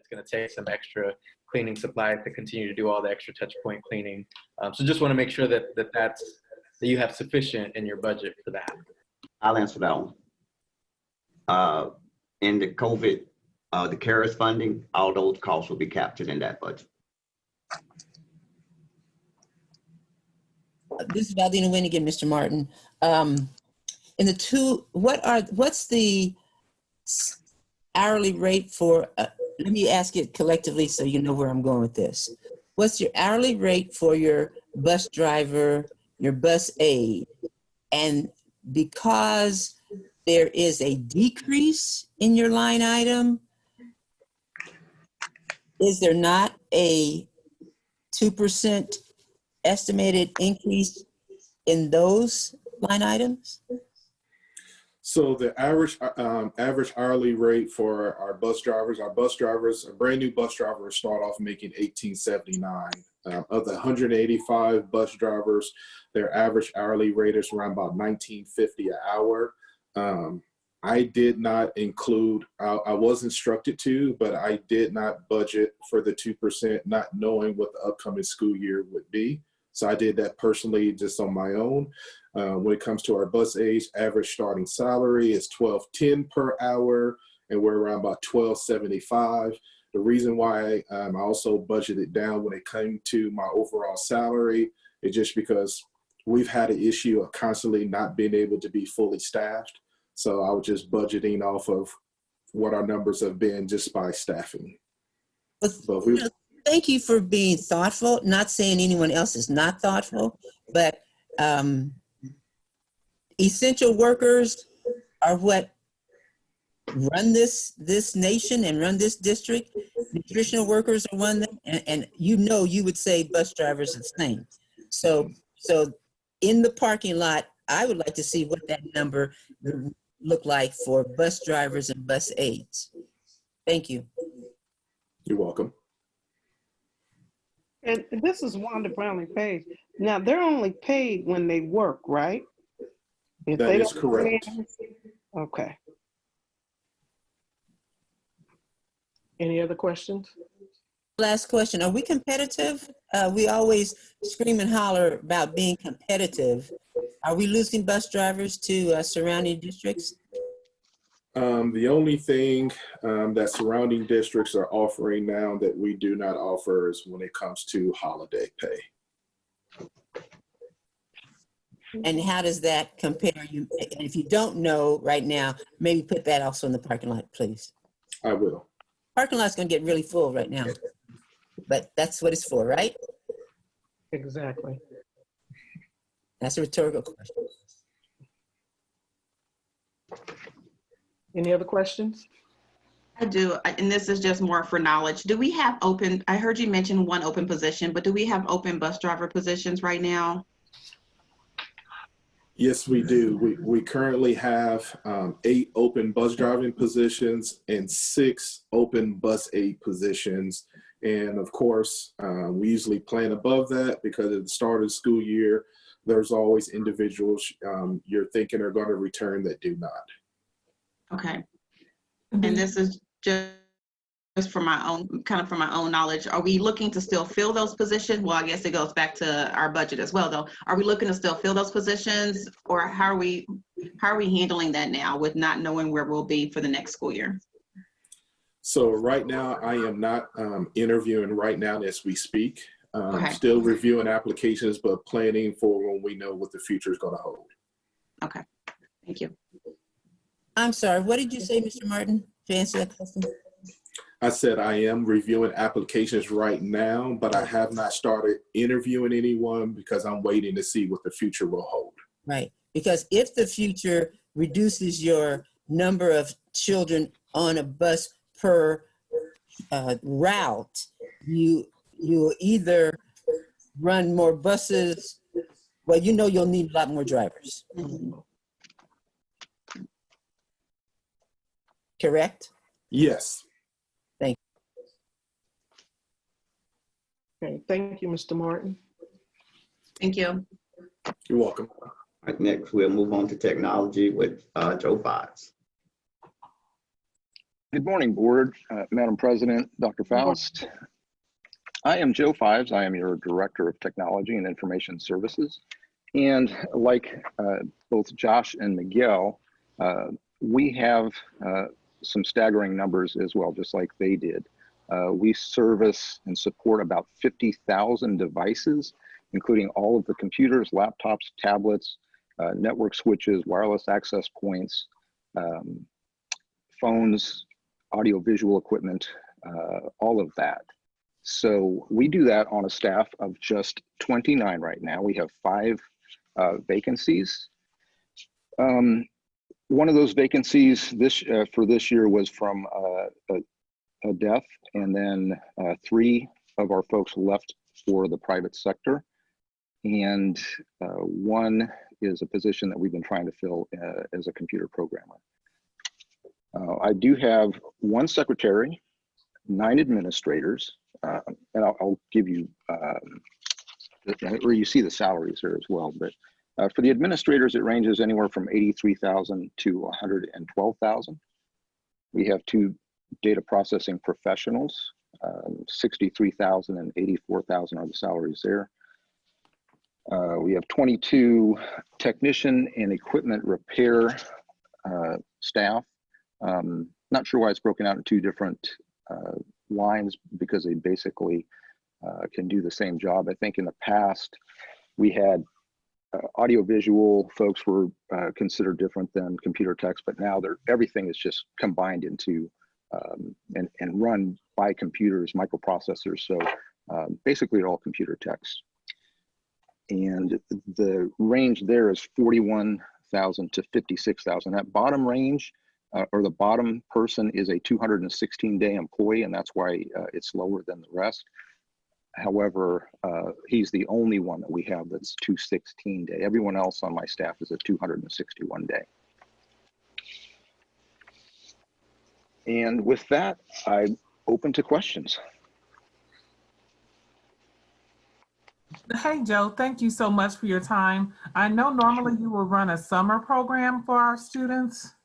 it's going to take some extra cleaning supplies to continue to do all the extra touch point cleaning. So just want to make sure that that you have sufficient in your budget for that. I'll answer that one. In the COVID, the CARES funding, all those costs will be captured in that budget. This is Valdina Wynn again, Mr. Martin. In the two, what's the hourly rate for, let me ask it collectively so you know where I'm going with this. What's your hourly rate for your bus driver, your bus aide? And because there is a decrease in your line item, is there not a 2% estimated increase in those line items? So the average hourly rate for our bus drivers, a brand new bus driver start off making $18.79. Of the 185 bus drivers, their average hourly rate is around about $19.50 an hour. I did not include, I was instructed to, but I did not budget for the 2%, not knowing what the upcoming school year would be. So I did that personally just on my own. When it comes to our bus aides, average starting salary is $12.10 per hour, and we're around about $12.75. The reason why I also budgeted down when it came to my overall salary is just because we've had an issue of constantly not being able to be fully staffed. So I was just budgeting off of what our numbers have been just by staffing. But thank you for being thoughtful. Not saying anyone else is not thoughtful, but essential workers are what run this nation and run this district. Nutritional workers are one thing, and you know you would say bus drivers are the same. So in the parking lot, I would like to see what that number look like for bus drivers and bus aides. Thank you. You're welcome. And this is Wanda Brownlee Page. Now, they're only paid when they work, right? If That is correct. Okay. Any other questions? Last question, are we competitive? We always scream and holler about being competitive. Are we losing bus drivers to surrounding districts? The only thing that surrounding districts are offering now that we do not offer is when it comes to holiday pay. And how does that compare? And if you don't know right now, maybe put that also in the parking lot, please. I will. Parking lot's gonna get really full right now, but that's what it's for, right? Exactly. That's a rhetorical question. Any other questions? I do, and this is just more for knowledge. Do we have open, I heard you mention one open position, but do we have open bus driver positions right now? Yes, we do. We currently have 8 open bus driving positions and 6 open bus aide positions. And of course, we usually plan above that because at the start of the school year, there's always individuals you're thinking are going to return that do not. Okay. And this is just for my own, kind of for my own knowledge. Are we looking to still fill those positions? Well, I guess it goes back to our budget as well, though. Are we looking to still fill those positions, or how are we handling that now with not knowing where we'll be for the next school year? So right now, I am not interviewing right now as we speak. Okay. Still reviewing applications, but planning for when we know what the future is going to hold. Okay, thank you. I'm sorry, what did you say, Mr. Martin, to answer that question? I said I am reviewing applications right now, but I have not started interviewing anyone because I'm waiting to see what the future will hold. Right, because if the future reduces your number of children on a bus per route, you either run more buses, well, you know you'll need a lot more drivers. Correct? Yes. Thank you. Okay, thank you, Mr. Martin. Thank you. You're welcome. All right, next we'll move on to technology with Joe Fives. Good morning, Board, Madam President, Dr. Faust. I am Joe Fives. I am your Director of Technology and Information Services. And like both Josh and Miguel, we have some staggering numbers as well, just like they did. We service and support about 50,000 devices, including all of the computers, laptops, tablets, network switches, wireless access points, phones, audio-visual equipment, all of that. So we do that on a staff of just 29 right now. We have 5 vacancies. One of those vacancies for this year was from a death, and then 3 of our folks left for the private sector. And 1 is a position that we've been trying to fill as a computer programmer. I do have 1 secretary, 9 administrators, and I'll give you, or you see the salaries there as well, but for the administrators, it ranges anywhere from 83,000 to 112,000. We have 2 data processing professionals, 63,000 and 84,000 are the salaries there. We have 22 technician and equipment repair staff. Not sure why it's broken out in 2 different lines, because they basically can do the same job. I think in the past we had audiovisual folks were considered different than computer techs, but now everything is just combined into and run by computers, microprocessors. So basically they're all computer techs. And the range there is 41,000 to 56,000. That bottom range, or the bottom person, is a 216-day employee, and that's why it's lower than the rest. However, he's the only one that we have that's 216-day. Everyone else on my staff is a 261-day. And with that, I'm open to questions. Hey, Joe, thank you so much for your time. I know normally you will run a summer program for our students.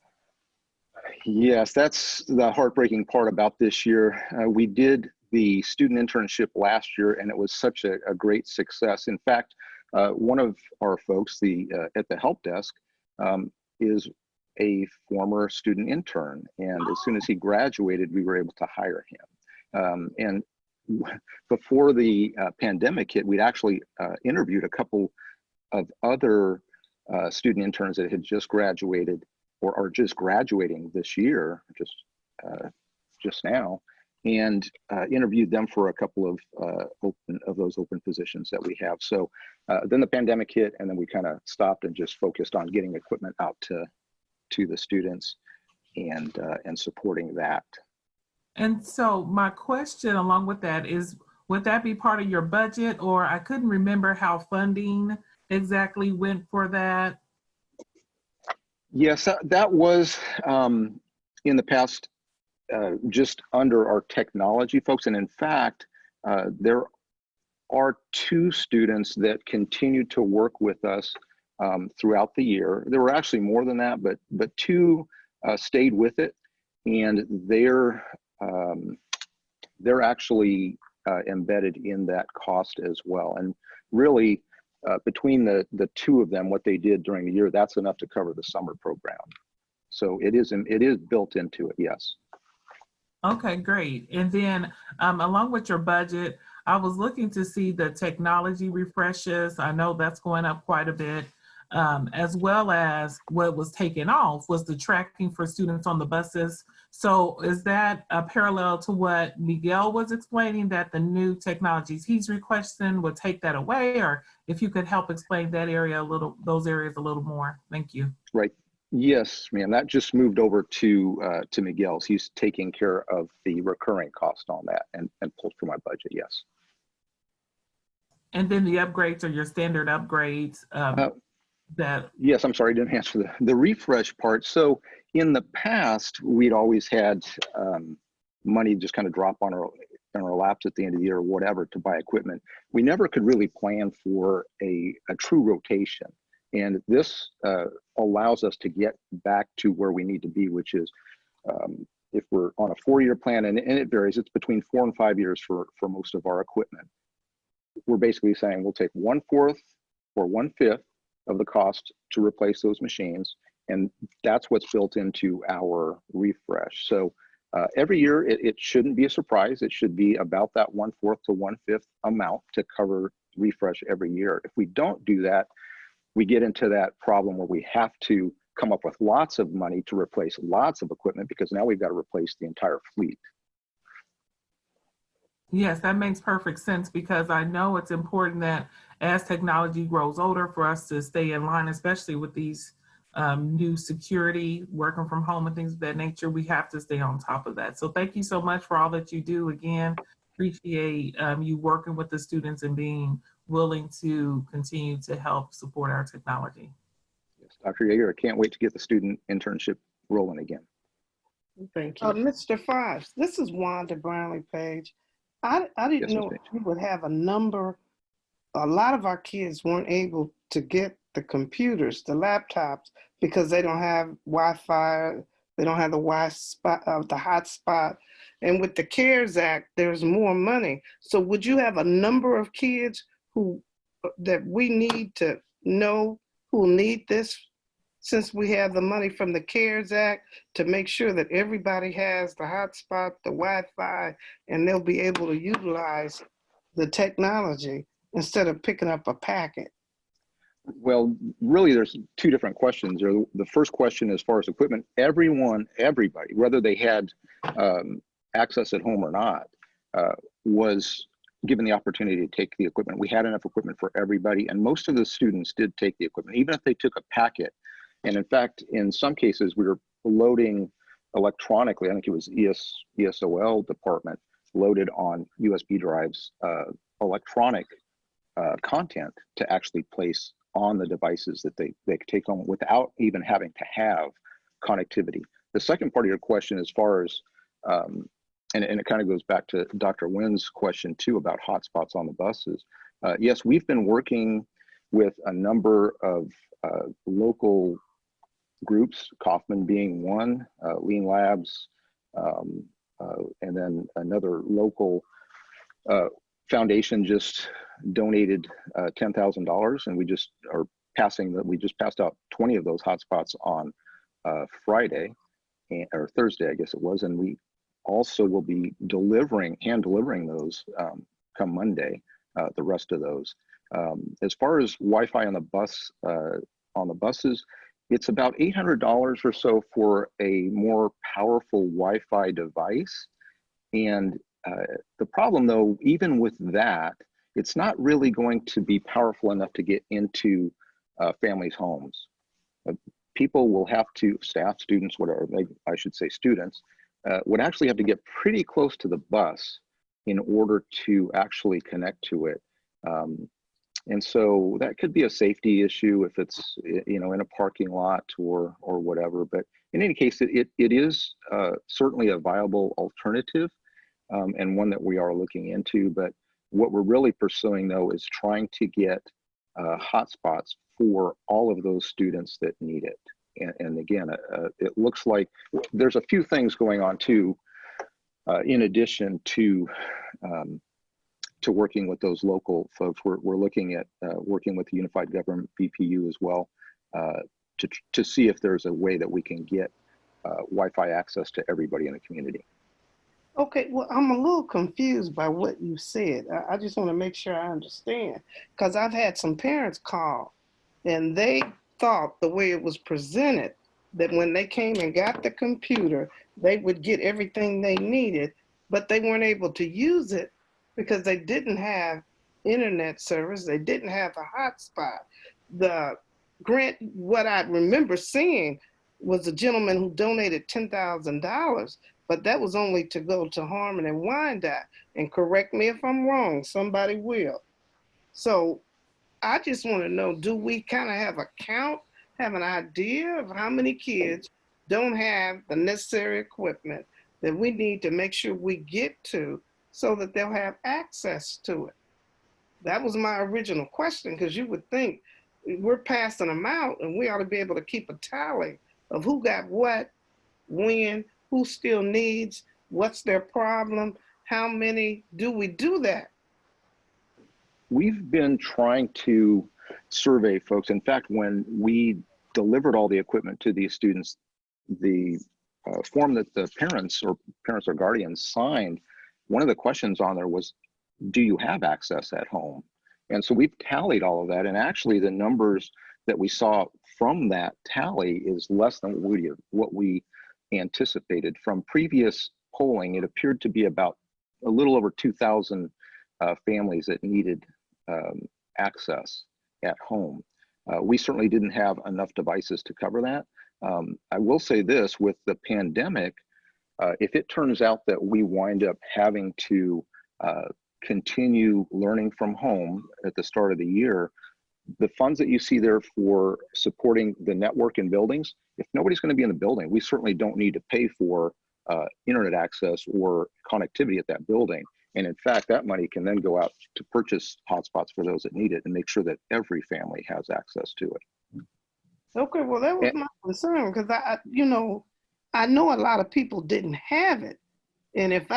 Yes, that's the heartbreaking part about this year. We did the student internship last year, and it was such a great success. In fact, one of our folks at the help desk is a former student intern. And as soon as he graduated, we were able to hire him. And before the pandemic hit, we'd actually interviewed a couple of other student interns that had just graduated or are just graduating this year, just now, and interviewed them for a couple of those open positions that we have. So then the pandemic hit, and then we kind of stopped and just focused on getting equipment out to the students and supporting that. And so my question along with that is, would that be part of your budget? Or I couldn't remember how funding exactly went for that. Yes, that was in the past just under our technology folks. And in fact, there are 2 students that continue to work with us throughout the year. There were actually more than that, but 2 stayed with it, and they're actually embedded in that cost as well. And really, between the 2 of them, what they did during the year, that's enough to cover the summer program. So it is built into it, yes. Okay, great. And then along with your budget, I was looking to see the technology refreshes. I know that's going up quite a bit, as well as what was taken off was the tracking for students on the buses. So is that a parallel to what Miguel was explaining, that the new technologies he's requesting would take that away? Or if you could help explain that area those areas a little more. Thank you. Right. Yes, ma'am. That just moved over to Miguel's. He's taking care of the recurring cost on that and pulled from my budget. Yes. And then the upgrades are your standard upgrades. Yes, I'm sorry, I didn't answer the refresh part. So in the past, we'd always had money just kind of drop on our laps at the end of the year or whatever to buy equipment. We never could really plan for a true rotation. And this allows us to get back to where we need to be, which is if we're on a 4-year plan, and it varies, it's between 4 and 5 years for most of our equipment. We're basically saying we'll take 1/4 or 1/5 of the cost to replace those machines, and that's what's built into our refresh. So every year, it shouldn't be a surprise. It should be about that 1/4 to 1/5 amount to cover refresh every year. If we don't do that, we get into that problem where we have to come up with lots of money to replace lots of equipment, because now we've got to replace the entire fleet. Yes, that makes perfect sense, because I know it's important that as technology grows older, for us to stay in line, especially with these new security, working from home and things of that nature. We have to stay on top of that. So thank you so much for all that you do. Again, appreciate you working with the students and being willing to continue to help support our technology. Yes, Dr. Yeager, I can't wait to get the student internship rolling again. Thank you. Mr. Fox, this is Wanda Brownlee Page. I didn't Yes, Ms. know Page. we would have a number. A lot of our kids weren't able to get the computers, the laptops, because they don't have Wi-Fi. They don't have the the hotspot. And with the CARES Act, there's more money. So would you have a number of kids that we need to know who need this, since we have the money from the CARES Act, to make sure that everybody has the hotspot, the Wi-Fi, and they'll be able to utilize the technology instead of picking up a packet? Well, really, there's two different questions. The first question, as far as equipment, everybody, whether they had access at home or not, was given the opportunity to take the equipment. We had enough equipment for everybody, and most of the students did take the equipment, even if they took a packet. And in fact, in some cases, we were loading electronically. I think it was ESOL department loaded on USB drives, electronic content to actually place on the devices that they could take home without even having to have connectivity. The second part of your question, as far as, and it kind of goes back to Dr. Wynn's question too about hotspots on the buses. Yes, we've been working with a number of local groups, Kaufman being one, Lean Labs, and then another local foundation just donated $10,000, and we just passed out 20 of those hotspots on Friday or Thursday, I guess it was, and we also will be hand delivering those come Monday, the rest of those. As far as Wi-Fi on the buses, it's about $800 or so for a more powerful Wi-Fi device. And the problem, though, even with that, it's not really going to be powerful enough to get into families' homes. People will have to, staff, students, whatever, I should say students, would actually have to get pretty close to the bus in order to actually connect to it. And so that could be a safety issue if it's, in a parking lot or whatever. But in any case, it is certainly a viable alternative, and one that we are looking into. But what we're really pursuing, though, is trying to get hotspots for all of those students that need it. And again, it looks like there's a few things going on too, in addition to working with those local folks. We're looking at working with the Unified Government BPU as well, to see if there's a way that we can get Wi-Fi access to everybody in the community. Okay, well, I'm a little confused by what you said. I just want to make sure I understand, because I've had some parents call, and they thought the way it was presented, that when they came and got the computer, they would get everything they needed, but they weren't able to use it because they didn't have internet service. They didn't have a hotspot. The grant, what I remember seeing was a gentleman who donated $10,000, but that was only to go to Harmon and Wyandotte. And correct me if I'm wrong, somebody will. So I just want to know, do we kind of have a count, have an idea of how many kids don't have the necessary equipment that we need to make sure we get to so that they'll have access to it? That was my original question, because you would think we're passing them out and we ought to be able to keep a tally of who got what, when, who still needs, what's their problem, how many, do we do that? We've been trying to survey folks. In fact, when we delivered all the equipment to these students, the form that the parents or guardians signed, one of the questions on there was, do you have access at home? And so we've tallied all of that. And actually the numbers that we saw from that tally is less than what we anticipated. From previous polling, it appeared to be about a little over 2,000 families that needed access at home. We certainly didn't have enough devices to cover that. I will say this, with the pandemic, if it turns out that we wind up having to continue learning from home at the start of the year, the funds that you see there for supporting the network in buildings, if nobody's going to be in the building, we certainly don't need to pay for internet access or connectivity at that building. And in fact, that money can then go out to purchase hotspots for those that need it and make sure that every family has access to it. Okay, well, that was my concern, because I know a lot of people didn't have it. And if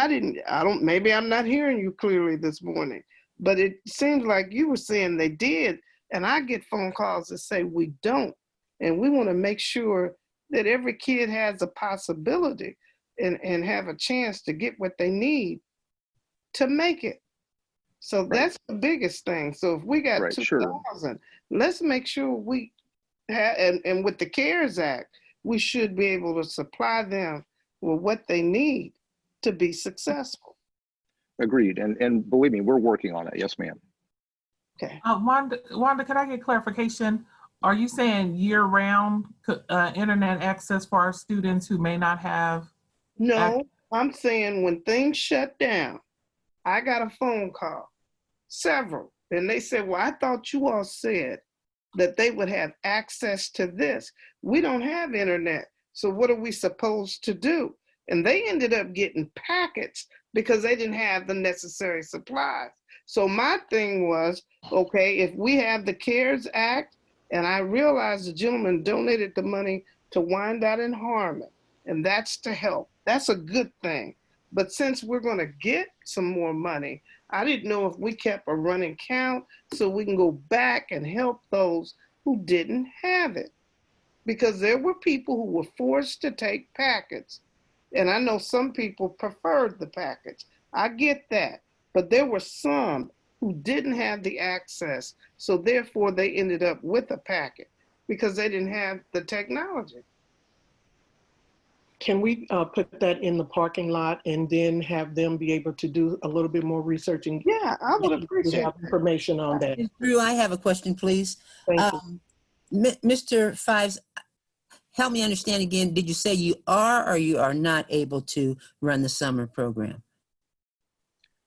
maybe I'm not hearing you clearly this morning, but it seems like you were saying they did. And I get phone calls that say we don't. And we want to make sure that every kid has a possibility and have a chance to get what they need to make it. So that's the biggest thing. So if we got 2,000, let's make sure we have, and with the CARES Act, we should be able to supply them with what they need to be successful. Agreed. And believe me, we're working on it. Yes, ma'am. Okay. Wanda, could I get clarification? Are you saying year-round internet access for our students who may not have? No, I'm saying when things shut down, I got a phone call, several, and they said, well, I thought you all said that they would have access to this. We don't have internet, so what are we supposed to do? And they ended up getting packets because they didn't have the necessary supplies. So my thing was, okay, if we have the CARES Act, and I realized the gentleman donated the money to Wyandotte and Harmon, and that's to help. That's a good thing. But since we're going to get some more money, I didn't know if we kept a running count so we can go back and help those who didn't have it. Because there were people who were forced to take packets. And I know some people preferred the packets. I get that. But there were some who didn't have the access. So therefore they ended up with a packet because they didn't have the technology. Can we put that in the parking lot and then have them be able to do a little bit more research and I would appreciate have information on that? Drew, I have a question, please. Thank you. Mr. Fives, help me understand again. Did you say you are or you are not able to run the summer program?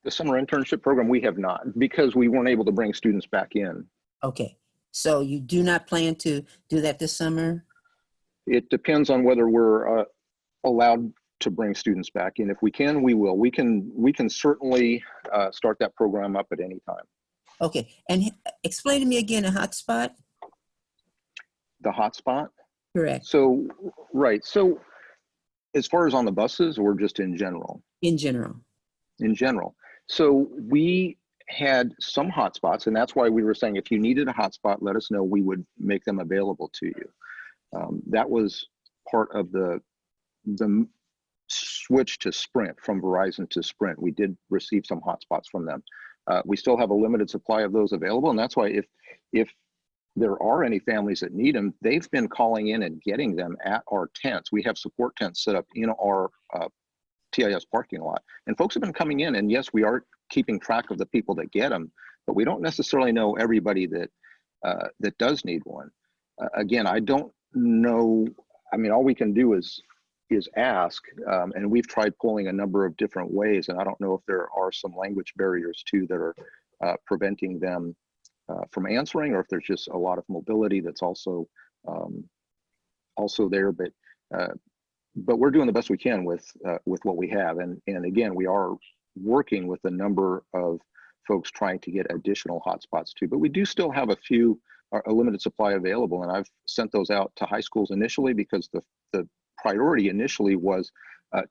The summer internship program, we have not, because we weren't able to bring students back in. Okay, so you do not plan to do that this summer? It depends on whether we're allowed to bring students back in. If we can, we will. We can certainly start that program up at any time. Okay, and explain to me again a hotspot. The hotspot? Correct. So, right. So as far as on the buses or just in general? In general. In general. So we had some hotspots, and that's why we were saying if you needed a hotspot, let us know. We would make them available to you. That was part of the switch to Sprint, from Verizon to Sprint. We did receive some hotspots from them. We still have a limited supply of those available, and that's why if there are any families that need them, they've been calling in and getting them at our tents. We have support tents set up in our TIS parking lot, and folks have been coming in, and yes, we are keeping track of the people that get them, but we don't necessarily know everybody that that does need one. Again, I don't know. I mean, all we can do is ask, and we've tried pulling a number of different ways, and I don't know if there are some language barriers too that are preventing them from answering, or if there's just a lot of mobility that's also there. But we're doing the best we can with what we have, and again, we are working with a number of folks trying to get additional hotspots too. But we do still have a limited supply available, and I've sent those out to high schools initially because the priority initially was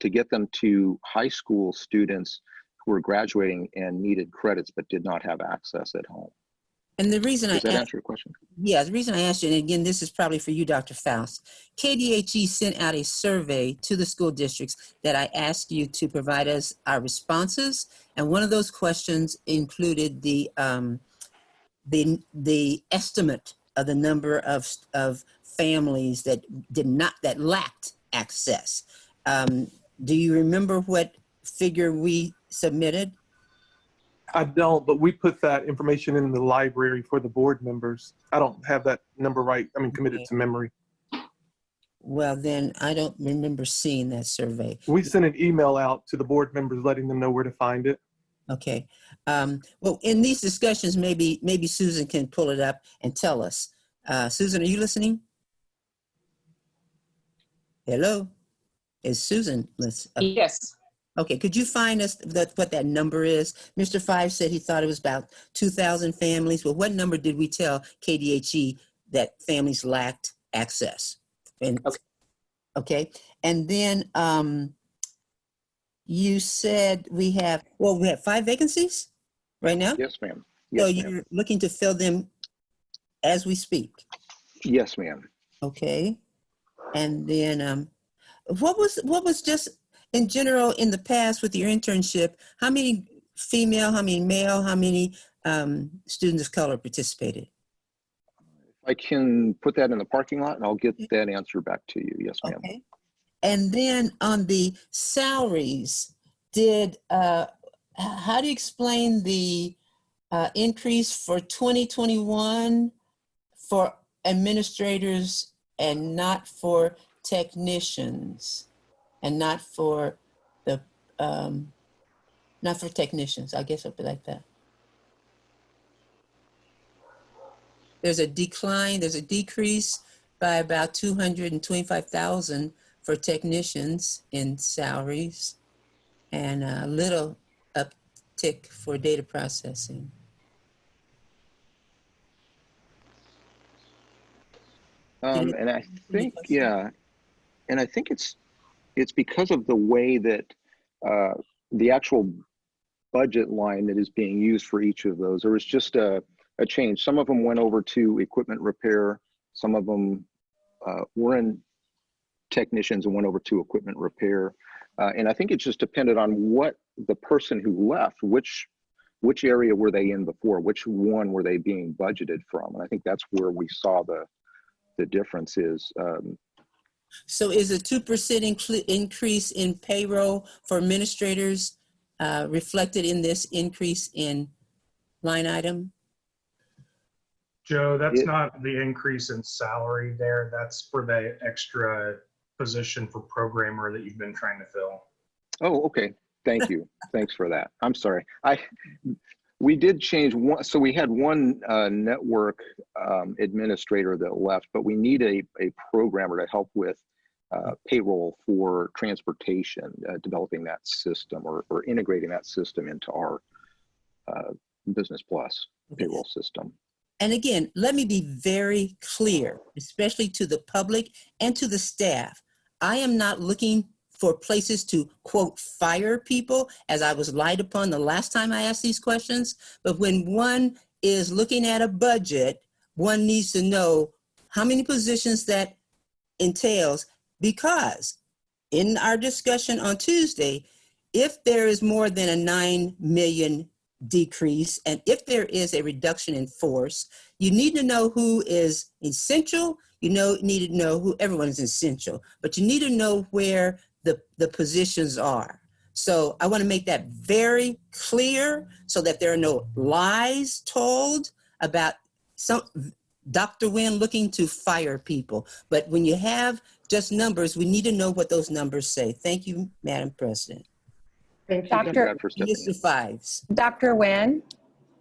to get them to high school students who were graduating and needed credits but did not have access at home. And the reason Does that I answer your question? Yeah, the reason I asked you, and again, this is probably for you, Dr. Faust. KDHE sent out a survey to the school districts that I asked you to provide us our responses, and one of those questions included the estimate of the number of families that lacked access. Do you remember what figure we submitted? I don't, but we put that information in the library for the board members. I don't have that number committed to memory. Well, then I don't remember seeing that survey. We sent an email out to the board members letting them know where to find it. Okay. Well, in these discussions, maybe Susan can pull it up and tell us. Susan, are you listening? Hello? Is Susan listening? Yes. Okay, could you find us what that number is? Mr. Five said he thought it was about 2,000 families. Well, what number did we tell KDHE that families lacked access? And, okay. And then you said we have 5 vacancies right now? Yes, ma'am. So Yes, ma'am. you're looking to fill them as we speak? Yes, ma'am. Okay. And then what was just in general in the past with your internship, how many female, how many male, how many students of color participated? I can put that in the parking lot and I'll get that answer back to you. Yes, ma'am. Okay. And then on the salaries, how do you explain the increase for 2021 for administrators and not for technicians? And not for technicians, I guess I'll be like that. There's a decline, there's a decrease by about 225,000 for technicians in salaries and a little uptick for data processing. And I think, yeah, and I think it's because of the way that the actual budget line that is being used for each of those. There was just a change. Some of them went over to equipment repair. Some of them were in technicians and went over to equipment repair. And I think it just depended on what the person who left, which area were they in before, which one were they being budgeted from. And I think that's where we saw the difference is. So is a 2% increase in payroll for administrators reflected in this increase in line item? Joe, that's not the increase in salary there. That's for the extra position for programmer that you've been trying to fill. Oh, okay. Thank you. Thanks for that. I'm sorry. We did change one. So we had one network administrator that left, but we need a programmer to help with payroll for transportation, developing that system or integrating that system into our Business Plus payroll system. And again, let me be very clear, especially to the public and to the staff. I am not looking for places to, quote, fire people, as I was lied upon the last time I asked these questions. But when one is looking at a budget, one needs to know how many positions that entails, because in our discussion on Tuesday, if there is more than a 9 million decrease, and if there is a reduction in force, you need to know who is essential. You need to know who everyone is essential, but you need to know where the positions are. So I want to make that very clear so that there are no lies told about Dr. Wynn looking to fire people. But when you have just numbers, we need to know what those numbers say. Thank you, Madam President. Thank you, Mr. Fives. Dr. Wynn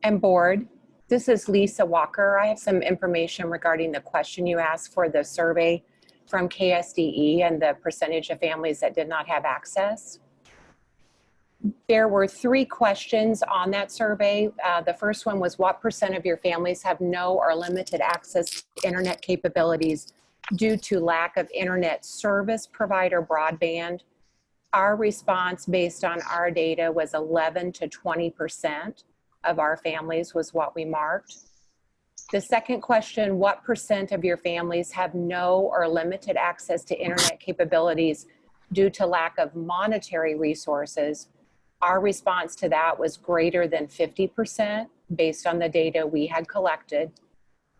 and board, this is Lisa Walker. I have some information regarding the question you asked for the survey from KSDE and the percentage of families that did not have access. There were 3 questions on that survey. The first one was, what % of your families have no or limited access to internet capabilities due to lack of internet service provider broadband? Our response based on our data was 11 to 20% of our families was what we marked. The second question, what percent of your families have no or limited access to internet capabilities due to lack of monetary resources? Our response to that was greater than 50% based on the data we had collected.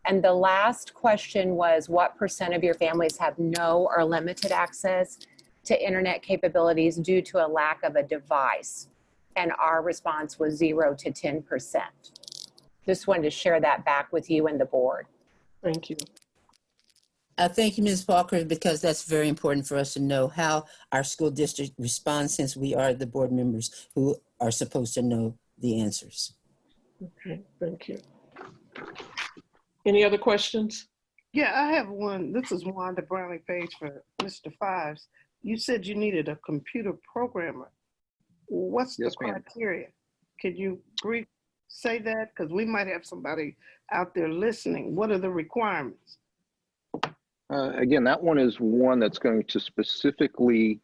And the last question was, what percent of your families have no or limited access to internet capabilities due to a lack of a device? And our response was 0 to 10%. Just wanted to share that back with you and the board. Thank you. Thank you, Ms. Parker, because that's very important for us to know how our school district responds, since we are the board members who are supposed to know the answers. Okay, thank you. Any other questions? Yeah, I have one. This is Wanda Brownlee Page for Mr. Fives. You said you needed a computer programmer. What's Yes, the ma'am. criteria? Could you say that? Because we might have somebody out there listening. What are the requirements? Again, that one is one that's going to specifically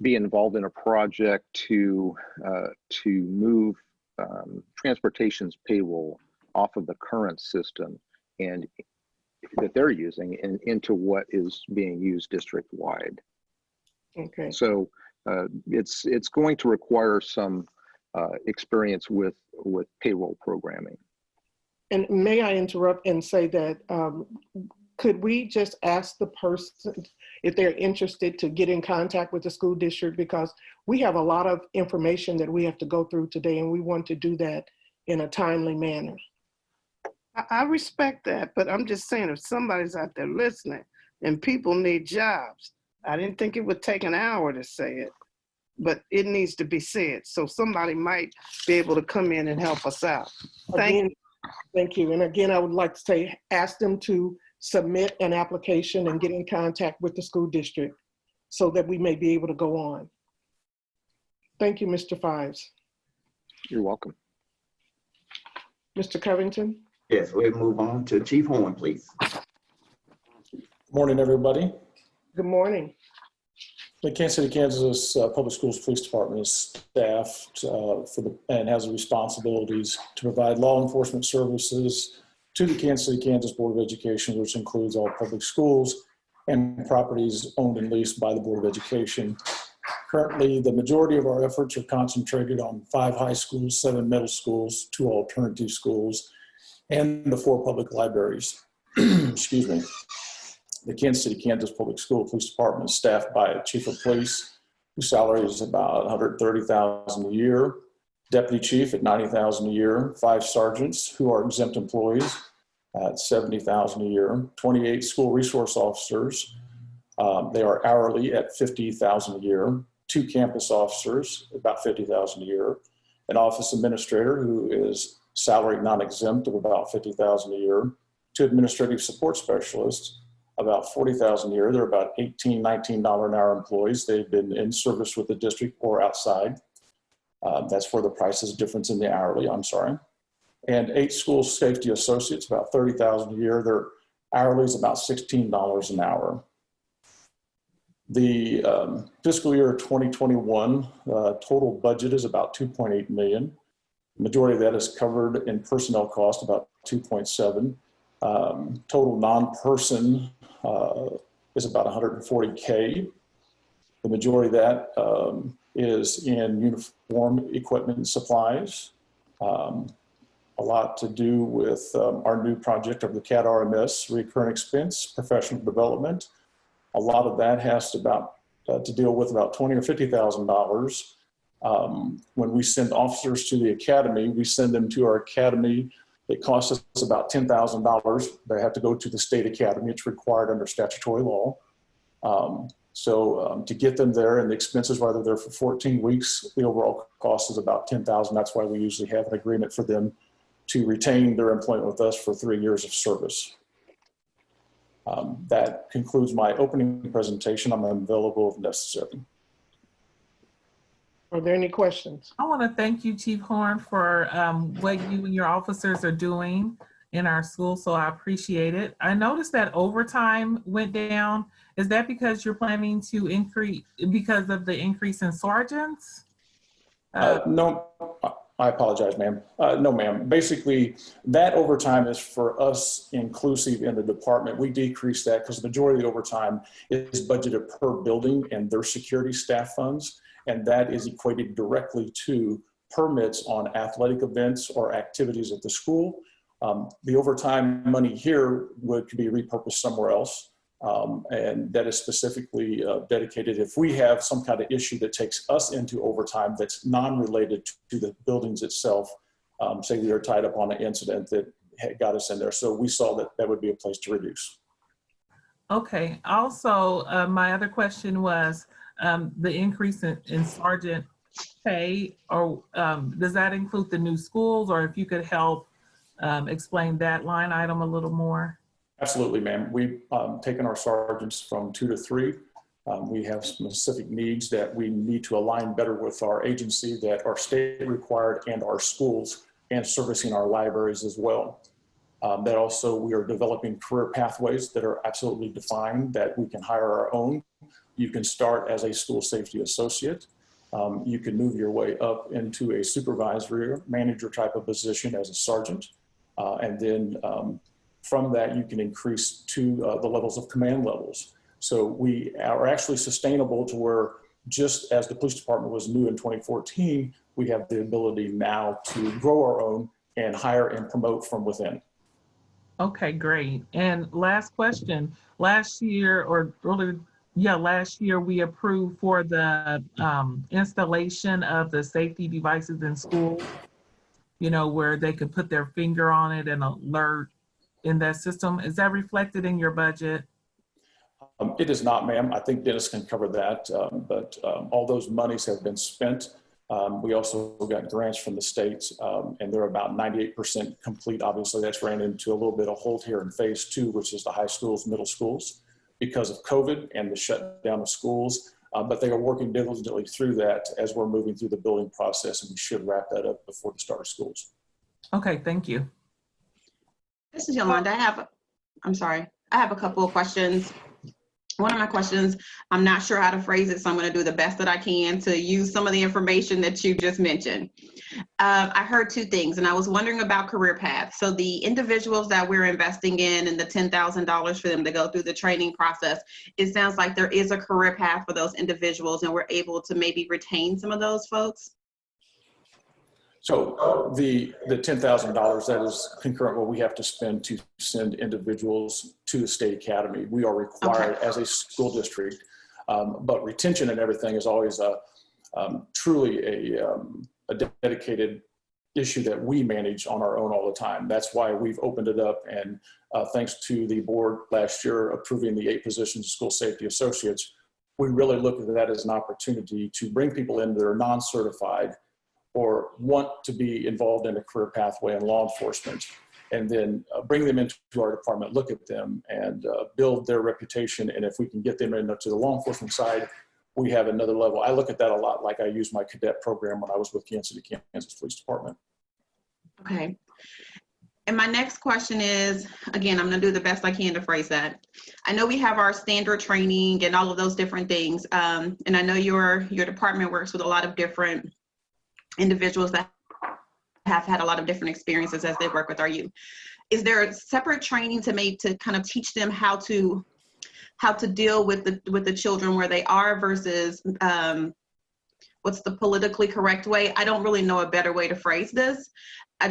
be involved in a project to move transportation's payroll off of the current system and that they're using and into what is being used district-wide. Okay. So it's going to require some experience with payroll programming. And may I interrupt and say that could we just ask the person if they're interested to get in contact with the school district, because we have a lot of information that we have to go through today and we want to do that in a timely manner. I respect that, but I'm just saying, if somebody's out there listening and people need jobs, I didn't think it would take an hour to say it, but it needs to be said. So somebody might be able to come in and help us out. Thank you. Thank you. And again, I would like to say, ask them to submit an application and get in contact with the school district so that we may be able to go on. Thank you, Mr. Fives. You're welcome. Mr. Covington? Yes, we'll move on to Chief Horn, please. Morning, everybody. Good morning. The Kansas City, Kansas Public Schools Police Department is staffed and has the responsibilities to provide law enforcement services to the Kansas City, Kansas Board of Education, which includes all public schools and properties owned and leased by the Board of Education. Currently, the majority of our efforts are concentrated on 5 high schools, 7 middle schools, 2 alternative schools, and the 4 public libraries. Excuse me. The Kansas City, Kansas Public School Police Department is staffed by a chief of police whose salary is about $130,000 a year, deputy chief at $90,000 a year, 5 sergeants who are exempt employees at $70,000 a year, 28 school resource officers. They are hourly at $50,000 a year, 2 campus officers, about $50,000 a year, an office administrator who is salary non-exempt of about $50,000 a year, 2 administrative support specialists, about $40,000 a year. They're about $18, $19 an hour employees. They've been in service with the district or outside. That's where the price is difference in the hourly, I'm sorry. And 8 school safety associates, about $30,000 a year. Their hourly is about $16 an hour. The fiscal year 2021 total budget is about $2.8 million. The majority of that is covered in personnel cost, about 2.7. Total non-person is about 140K. The majority of that is in uniform equipment and supplies. A lot to do with our new project of the CAD RMS, recurring expense, professional development. A lot of that has to deal with about $20,000 or $50,000. When we send officers to the academy, we send them to our academy. It costs us about $10,000. They have to go to the state academy. It's required under statutory law. So to get them there, and the expenses, while they're there for 14 weeks, the overall cost is about $10,000. That's why we usually have an agreement for them to retain their employment with us for 3 years of service. That concludes my opening presentation. I'm available if necessary. Are there any questions? I want to thank you, Chief Horn, for what you and your officers are doing in our school, so I appreciate it. I noticed that overtime went down, Is that because you're planning to increase, because of the increase in sergeants? No, I apologize, ma'am. No, ma'am. Basically, that overtime is for us inclusive in the department. We decrease that because the majority of the overtime is budgeted per building and their security staff funds, and that is equated directly to permits on athletic events or activities at the school. The overtime money here could be repurposed somewhere else. And that is specifically dedicated if we have some kind of issue that takes us into overtime that's non-related to the buildings itself. Say we are tied up on an incident that got us in there. So we saw that that would be a place to reduce. Okay. Also, my other question was the increase in sergeant pay, or does that include the new schools, or if you could help explain that line item a little more? Absolutely, ma'am. We've taken our sergeants from 2 to 3. We have specific needs that we need to align better with our agency that are state required and our schools, and servicing our libraries as well. That also, we are developing career pathways that are absolutely defined, that we can hire our own. You can start as a school safety associate. You can move your way up into a supervisory or manager type of position as a sergeant. And then from that, you can increase to the levels of command levels. So we are actually sustainable to where, just as the police department was new in 2014, we have the ability now to grow our own and hire and promote from within. Okay, great. And last question. Last year, or earlier, last year we approved for the installation of the safety devices in schools, you know, where they could put their finger on it and alert in that system. Is that reflected in your budget? It is not, ma'am. I think Dennis can cover that, but all those monies have been spent. We also got grants from the states, and they're about 98% complete. Obviously, that's ran into a little bit of hold here in phase 2, which is the high schools, middle schools, because of COVID and the shutdown of schools. But they are working diligently through that as we're moving through the building process, and we should wrap that up before the start of schools. Okay, thank you. This is Yolanda. I have a couple of questions. One of my questions, I'm not sure how to phrase it, so I'm going to do the best that I can to use some of the information that you just mentioned. I heard 2 things, and I was wondering about career paths. So the individuals that we're investing in and the $10,000 for them to go through the training process, it sounds like there is a career path for those individuals, and we're able to maybe retain some of those folks. So the $10,000, that is concurrent what we have to spend to send individuals to the state academy. We are required as a school district, but retention and everything is always truly a dedicated issue that we manage on our own all the time. That's why we've opened it up, and thanks to the board last year approving the 8 positions of school safety associates, we really look at that as an opportunity to bring people in that are non-certified or want to be involved in a career pathway in law enforcement, and then bring them into our department, look at them, and build their reputation. And if we can get them into the law enforcement side, we have another level. I look at that a lot like I used my cadet program when I was with Kansas City, Kansas Police Department. Okay. And my next question is, again, I'm going to do the best I can to phrase that. I know we have our standard training and all of those different things. And I know your department works with a lot of different individuals that have had a lot of different experiences as they work with our youth. Is there a separate training to kind of teach them how to deal with the children where they are versus what's the politically correct way? I don't really know a better way to phrase this. I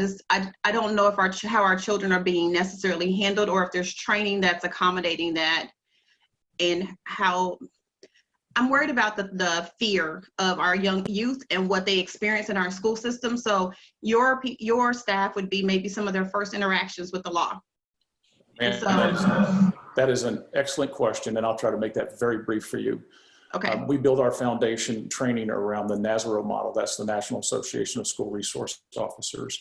don't know if how our children are being necessarily handled, or if there's training that's accommodating that, and how I'm worried about the fear of our young youth and what they experience in our school system. So your staff would be maybe some of their first interactions with the law. And so, that is an excellent question, and I'll try to make that very brief for you. Okay. We build our foundation training around the NASRO model. That's the National Association of School Resource Officers.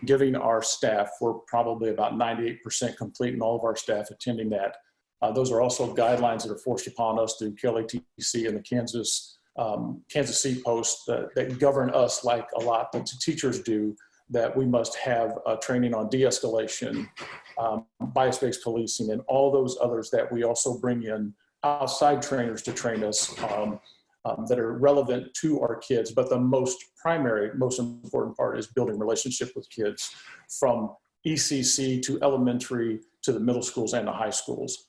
Giving our staff, we're probably about 98% complete in all of our staff attending that. Those are also guidelines that are forced upon us through KLATC and the Kansas CPOST that govern us like a lot that the teachers do, that we must have training on de-escalation, bias-based policing, and all those others that we also bring in outside trainers to train us that are relevant to our kids. But the most important part is building relationship with kids from ECC to elementary to the middle schools and the high schools.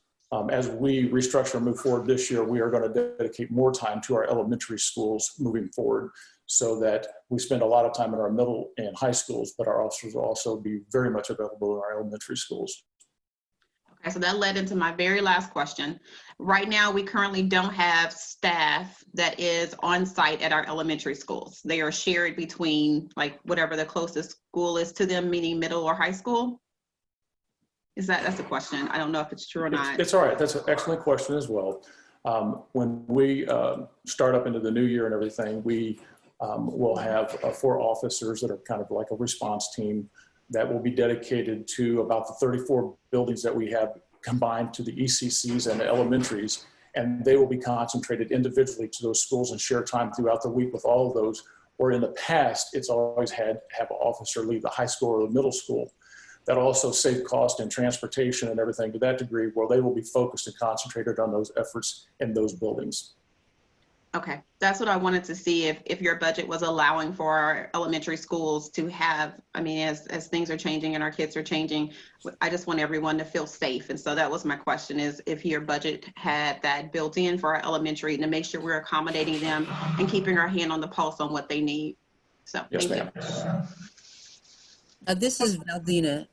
As we restructure and move forward this year, we are going to dedicate more time to our elementary schools moving forward so that we spend a lot of time in our middle and high schools, but our officers will also be very much available in our elementary schools. Okay, so that led into my very last question. Right now, we currently don't have staff that is on site at our elementary schools. They are shared between like whatever the closest school is to them, meaning middle or high school. That's a question. I don't know if it's true or not. It's all right. That's an excellent question as well. When we start up into the new year and everything, we will have 4 officers that are kind of like a response team that will be dedicated to about the 34 buildings that we have combined to the ECCs and the elementaries. And they will be concentrated individually to those schools and share time throughout the week with all of those. Where in the past, it's always had to have an officer leave the high school or the middle school. That'll also save cost and transportation and everything to that degree, where they will be focused and concentrated on those efforts in those buildings. Okay, that's what I wanted to see, if your budget was allowing for our elementary schools to have, I mean, as things are changing and our kids are changing, I just want everyone to feel safe. And so that was my question, is if your budget had that built in for our elementary to make sure we're accommodating them and keeping our hand on the pulse on what they need. So yes, thank ma'am. you. This is Valdina,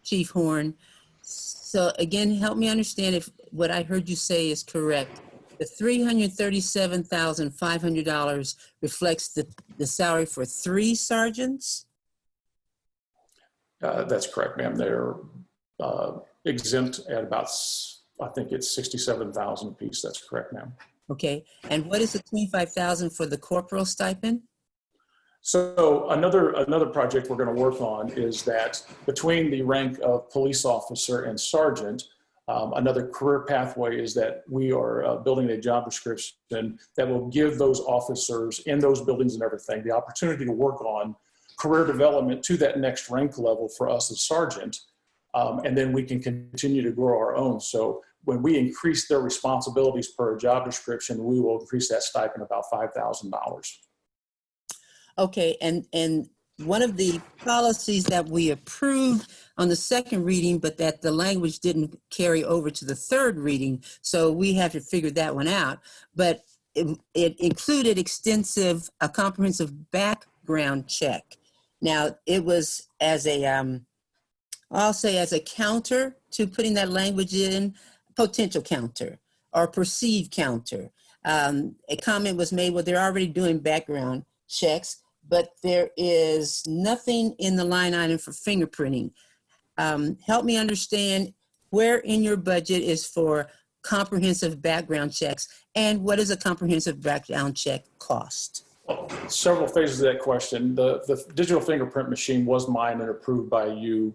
Chief Horn. So again, help me understand if what I heard you say is correct. The $337,500 reflects the salary for 3 sergeants? That's correct, ma'am. They're exempt at about, I think it's 67,000 a piece. That's correct, ma'am. Okay, and what is the $25,000 for the corporal stipend? So another project we're going to work on is that between the rank of police officer and sergeant, another career pathway is that we are building a job description that will give those officers in those buildings and everything the opportunity to work on career development to that next rank level for us as sergeant. And then we can continue to grow our own. So when we increase their responsibilities per job description, we will increase that stipend about $5,000. Okay, and one of the policies that we approved on the second reading, but that the language didn't carry over to the third reading, so we have to figure that one out. But it included a comprehensive background check. Now, it was as a, I'll say as a counter to putting that language in, potential counter or perceived counter. A comment was made, well, they're already doing background checks, but there is nothing in the line item for fingerprinting. Help me understand where in your budget is for comprehensive background checks, and what does a comprehensive background check cost? Well, several phases of that question. The digital fingerprint machine was mine and approved by you,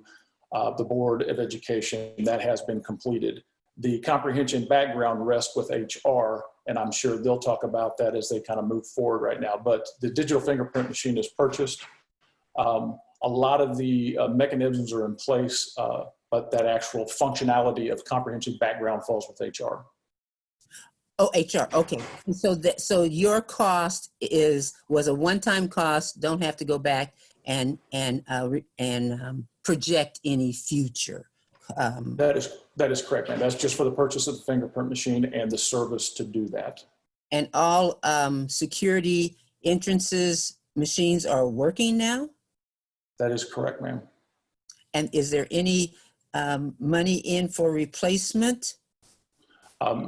the Board of Education. That has been completed. The comprehension background rests with HR, and I'm sure they'll talk about that as they kind of move forward right now. But the digital fingerprint machine is purchased. A lot of the mechanisms are in place, but that actual functionality of comprehensive background falls with HR. Oh, HR, okay. So your cost was a one-time cost, don't have to go back and project any future. That is correct, ma'am. That's just for the purchase of the fingerprint machine and the service to do that. And all security entrances machines are working now? That is correct, ma'am. And is there any money in for replacement?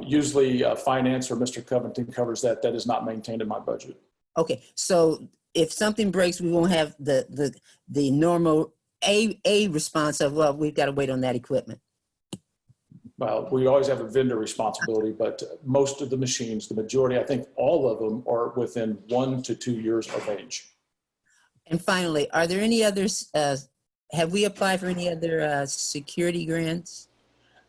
Usually finance or Mr. Covington covers that. That is not maintained in my budget. Okay, so if something breaks, we won't have the normal a response of, well, we've got to wait on that equipment. Well, we always have a vendor responsibility, but most of the machines, the majority, I think all of them are within 1 to 2 years of age. And finally, are there any others, have we applied for any other security grants?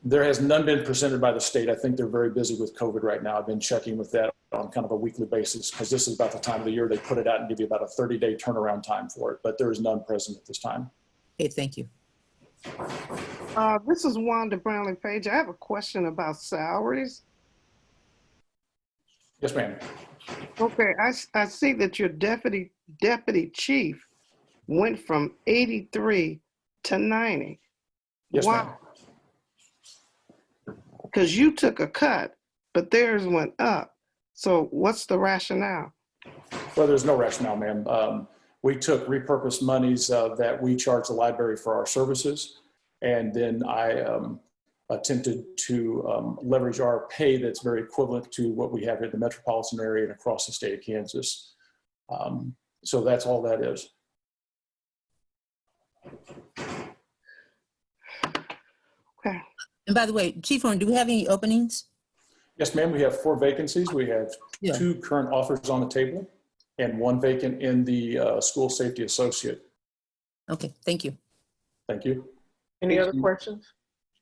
There has none been presented by the state. I think they're very busy with COVID right now. I've been checking with that on kind of a weekly basis because this is about the time of the year they put it out and give you about a 30-day turnaround time for it, but there is none present at this time. Okay, thank you. This is Wanda Brownlee Page. I have a question about salaries. Yes, ma'am. Okay, I see that your deputy chief went from 83 to 90. Yes, ma'am. Wow. Because you took a cut, but theirs went up. So what's the rationale? Well, there's no rationale, ma'am. We took repurposed monies that we charge the library for our services. And then I attempted to leverage our pay that's very equivalent to what we have in the metropolitan area and across the state of Kansas. So that's all that is. Okay. And by the way, Chief Horn, do we have any openings? Yes, ma'am. We have 4 vacancies. We have 2 current offers on the table and 1 vacant in the school safety associate. Okay, thank you. Thank you. Any other questions?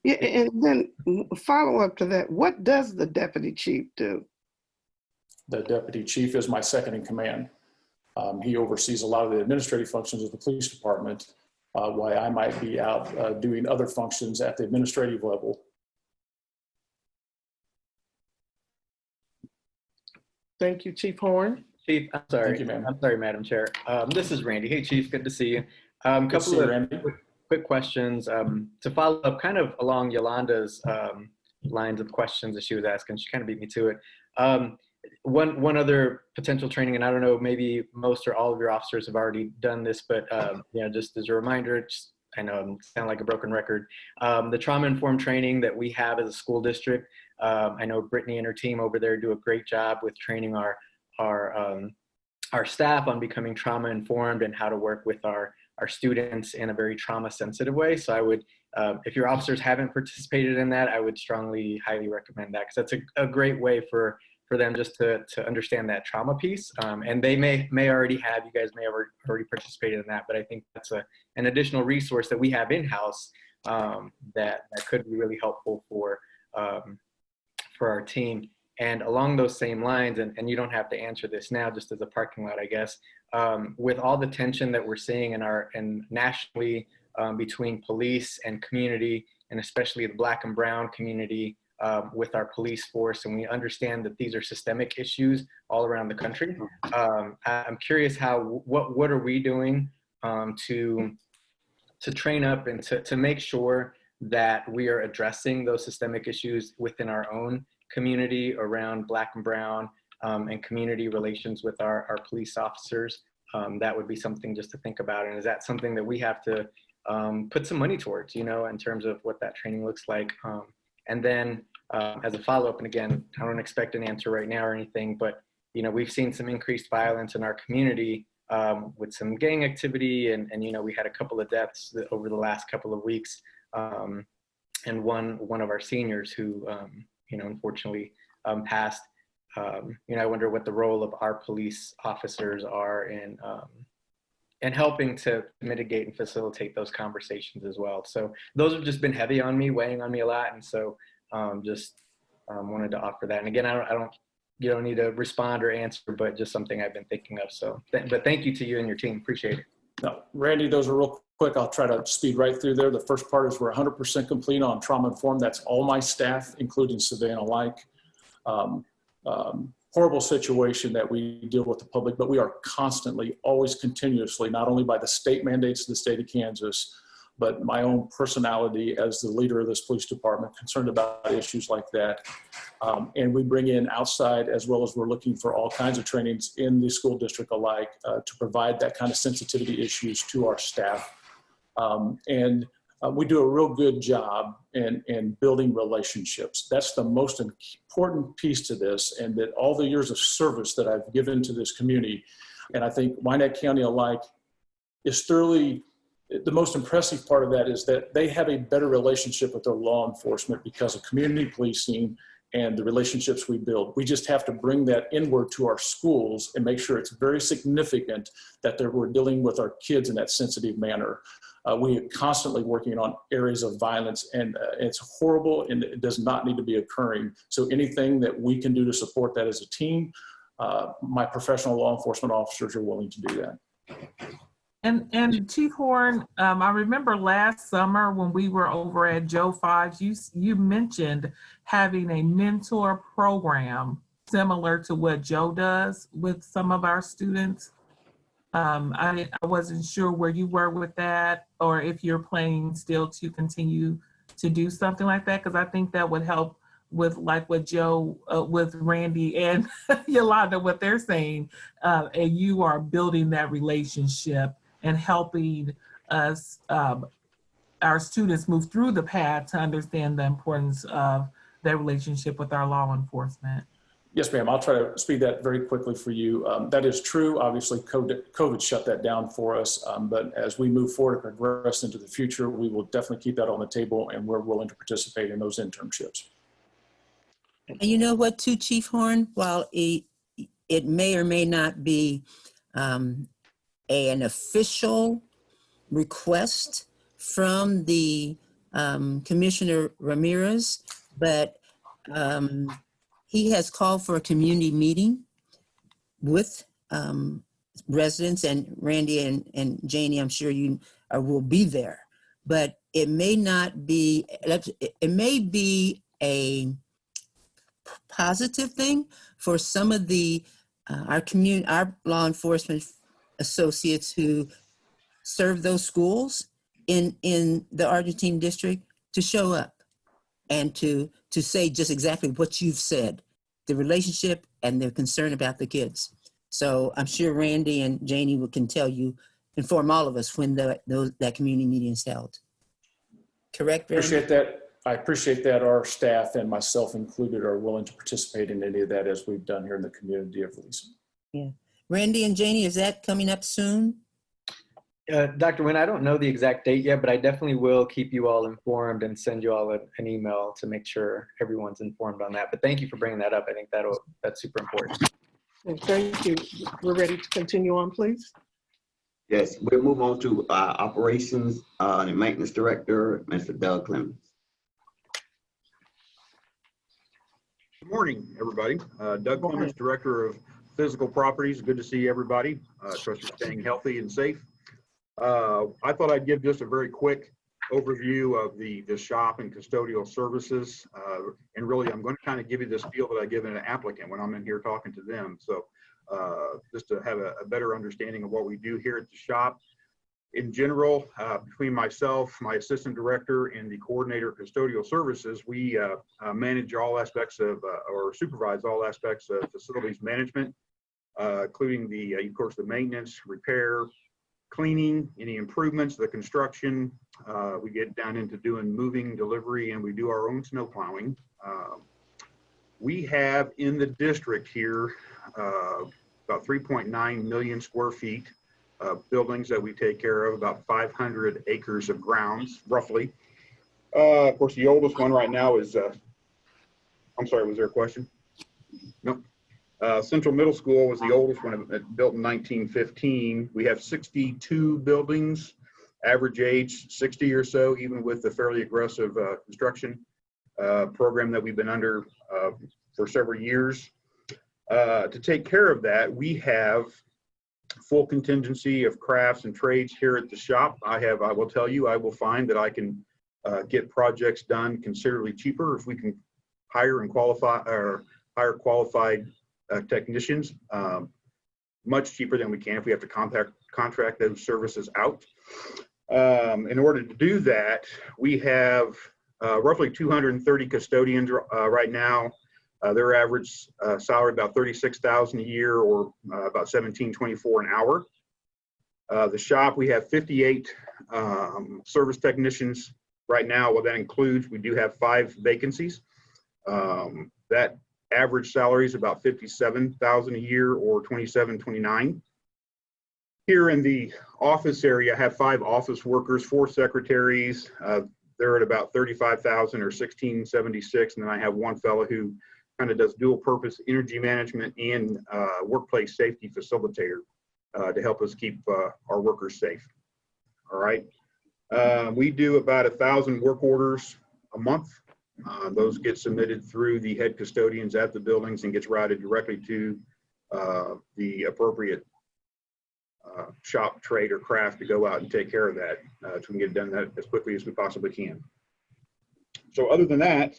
Yeah, and then follow up to that, what does the deputy chief do? The deputy chief is my second in command. He oversees a lot of the administrative functions of the police department, while I might be out doing other functions at the administrative level. Thank you, Chief Horn. Chief, I'm sorry. Thank you, ma'am. I'm sorry, Madam Chair. This is Randy. Hey, Chief, good to see you. Couple of quick questions to follow up kind of along Yolanda's lines of questions that she was asking. She kind of beat me to it. One other potential training, and I don't know, maybe most or all of your officers have already done this, but you know, just as a reminder, I know I sound like a broken record. The trauma-informed training that we have as a school district, I know Brittany and her team over there do a great job with training our staff on becoming trauma-informed and how to work with our students in a very trauma-sensitive way. So I would, if your officers haven't participated in that, I would strongly, highly recommend that, because that's a great way for them just to understand that trauma piece. And they may already have, you guys may have already participated in that, but I think that's an additional resource that we have in-house that could be really helpful for our team. And along those same lines, and you don't have to answer this now, just as a parking lot, I guess, with all the tension that we're seeing and nationally between police and community, and especially the Black and Brown community with our police force, and we understand that these are systemic issues all around the country. I'm curious what are we doing to train up and to make sure that we are addressing those systemic issues within our own community around Black and Brown and community relations with our police officers. That would be something just to think about. And is that something that we have to put some money towards, you know, in terms of what that training looks like? And then as a follow-up, and again, I don't expect an answer right now or anything, but, you know, we've seen some increased violence in our community with some gang activity. And you know, we had a couple of deaths over the last couple of weeks. And one of our seniors who, you know, unfortunately passed. You know, I wonder what the role of our police officers are in helping to mitigate and facilitate those conversations as well. So those have just been heavy on me, weighing on me a lot. And so just wanted to offer that. And again, you don't need to respond or answer, but just something I've been thinking of. So, but thank you to you and your team. Appreciate it. No, Randy, those are real quick. I'll try to speed right through there. The first part is we're 100% complete on trauma-informed. That's all my staff, including Savannah Like. Horrible situation that we deal with the public, but we are constantly, always continuously, not only by the state mandates of the state of Kansas, but my own personality as the leader of this police department, concerned about issues like that. And we bring in outside, as well as we're looking for all kinds of trainings in the school district alike to provide that kind of sensitivity issues to our staff. We do a real good job in building relationships. That's the most important piece to this, and that all the years of service that I've given to this community, and I think Wyandotte County alike, is thoroughly, the most impressive part of that is that they have a better relationship with their law enforcement because of community policing and the relationships we build. We just have to bring that inward to our schools and make sure it's very significant that we're dealing with our kids in that sensitive manner. We are constantly working on areas of violence, and it's horrible and it does not need to be occurring. So anything that we can do to support that as a team, my professional law enforcement officers are willing to do that. And Chief Horn, I remember last summer when we were over at Joe 5, you mentioned having a mentor program similar to what Joe does with some of our students. I wasn't sure where you were with that, or if you're planning still to continue to do something like that, because I think that would help with like what Joe, with Randy and Yolanda, what they're saying, and you are building that relationship and helping us, our students move through the path to understand the importance of their relationship with our law enforcement. Yes, ma'am. I'll try to speed that very quickly for you. That is true. Obviously, COVID shut that down for us. But as we move forward and progress into the future, we will definitely keep that on the table, and we're willing to participate in those internships. And you know what, too, Chief Horn? While it may or may not be an official request from the Commissioner Ramirez, but he has called for a community meeting with residents, and Randy and Janie, I'm sure you will be there. But it may not be, it may be a positive thing for some of the our law enforcement associates who serve those schools in the Argentine district to show up and to say just exactly what you've said, the relationship and their concern about the kids. So I'm sure Randy and Janie can tell you, inform all of us when that community meeting is held. Correct, Randy? Appreciate that. I appreciate that our staff and myself included are willing to participate in any of that, as we've done here in the community of Lisa. Yeah. Randy and Janie, is that coming up soon? Dr. Nguyen, I don't know the exact date yet, but I definitely will keep you all informed and send you all an email to make sure everyone's informed on that. But thank you for bringing that up. I think that's super important. And thank you. We're ready to continue on, please. Yes, we'll move on to Operations and Maintenance Director, Mr. Doug Clemens. Good morning, everybody. Doug Clemens, Director of Physical Properties. Good to see everybody. Trust you're staying healthy and safe. I thought I'd give just a very quick overview of the shop and custodial services. And really, I'm going to kind of give you this feel that I give an applicant when I'm in here talking to them. So just to have a better understanding of what we do here at the shop. In general, between myself, my assistant director, and the coordinator of custodial services, we manage all aspects of, or supervise all aspects of facilities management, including of course, the maintenance, repair, cleaning, any improvements, the construction. We get down into doing moving, delivery, and we do our own snow plowing. We have in the district here about 3.9 million square feet buildings that we take care of, about 500 acres of grounds, roughly. Of course, the oldest one right now is, I'm sorry, was there a question? Nope. Central Middle School was the oldest one, built in 1915. We have 62 buildings, average age 60 or so, even with the fairly aggressive construction program that we've been under for several years. To take care of that, we have full contingency of crafts and trades here at the shop. I will tell you, I will find that I can get projects done considerably cheaper if we can hire and qualify, or hire qualified technicians, much cheaper than we can if we have to contract those services out. In order to do that, we have roughly 230 custodians right now. Their average salary about $36,000 a year, or about $17.24 an hour. The shop, we have 58 service technicians right now. Well, that includes, we do have 5 vacancies. That average salary is about $57,000 a year, or $27.29. Here in the office area, I have 5 office workers, 4 secretaries. they're at about 35,000 or 1676. And then I have one fellow who kind of does dual purpose energy management and workplace safety facilitator to help us keep our workers safe. All right. We do about 1,000 work orders a month. Those get submitted through the head custodians at the buildings and gets routed directly to the appropriate shop, trade, or craft to go out and take care of that so we can get it done that as quickly as we possibly can. So other than that,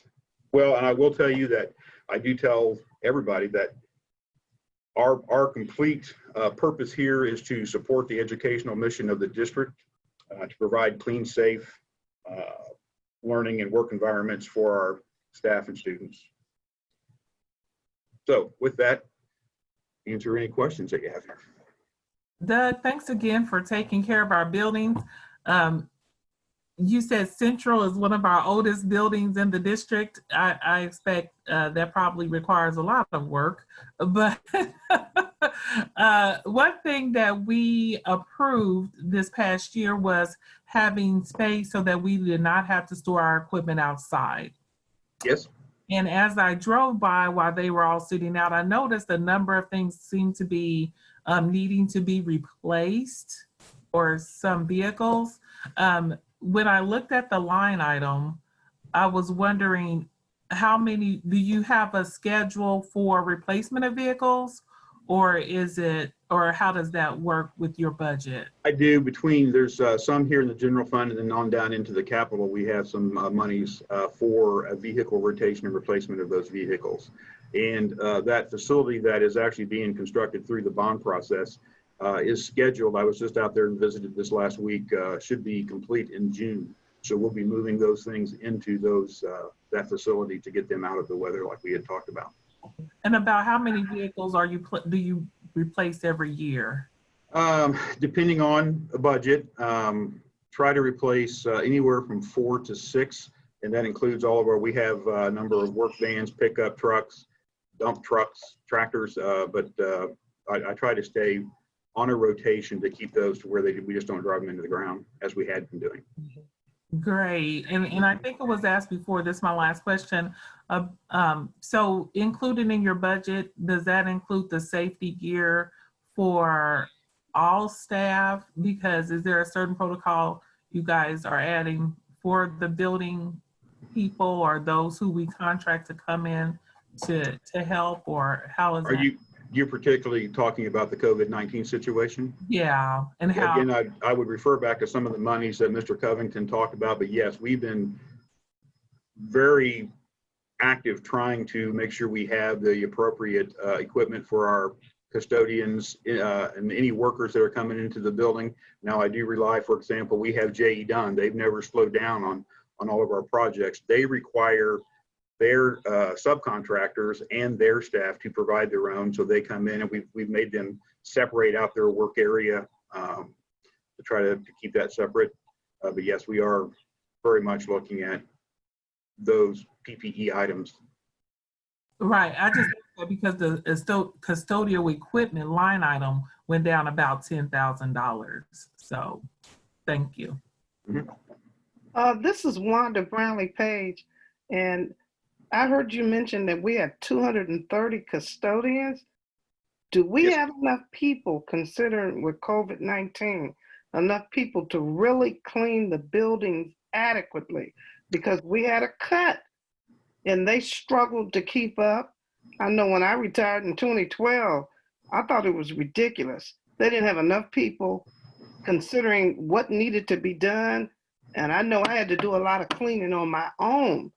well, and I will tell you that I do tell everybody that our complete purpose here is to support the educational mission of the district, to provide clean, safe learning and work environments for our staff and students. So with that, answer any questions that you have here. Doug, thanks again for taking care of our buildings. You said Central is one of our oldest buildings in the district. I expect that probably requires a lot of work, but one thing that we approved this past year was having space so that we did not have to store our equipment outside. Yes. And as I drove by while they were all sitting out, I noticed a number of things seem to be needing to be replaced, or some vehicles. When I looked at the line item, I was wondering how many, do you have a schedule for replacement of vehicles, or is it, or how does that work with your budget? I do. There's some here in the general fund, and then on down into the capital, we have some monies for a vehicle rotation and replacement of those vehicles. And that facility that is actually being constructed through the bond process is scheduled. I was just out there and visited this last week, should be complete in June. So we'll be moving those things into that facility to get them out of the weather like we had talked about. And about how many vehicles do you replace every year? Depending on the budget, try to replace anywhere from 4 to 6. And that includes all of we have a number of work vans, pickup trucks, dump trucks, tractors, but I try to stay on a rotation to keep those to where we just don't drive them into the ground as we had been doing. Great. And I think it was asked before, this is my last question. So included in your budget, does that include the safety gear for all staff? Because is there a certain protocol you guys are adding for the building people, or those who we contract to come in to help, or how is that? You're particularly talking about the COVID-19 situation? Yeah, and how? Again, I would refer back to some of the monies that Mr. Covington talked about, but yes, we've been very active trying to make sure we have the appropriate equipment for our custodians and any workers that are coming into the building. Now, I do rely, for example, we have J.E. Dunn. They've never slowed down on all of our projects. They require their subcontractors and their staff to provide their own, so they come in, and we've made them separate out their work area to try to keep that separate. But yes, we are very much looking at those PPE items. Right. I just because the custodial equipment line item went down about $10,000. So thank you. Mm-hmm. This is Wanda Brownlee Page, and I heard you mention that we have 230 custodians. Do we have enough people, considering with COVID-19, enough people to really clean the buildings adequately? Because we had a cut and they struggled to keep up. I know when I retired in 2012, I thought it was ridiculous. They didn't have enough people considering what needed to be done. And I know I had to do a lot of cleaning on my own.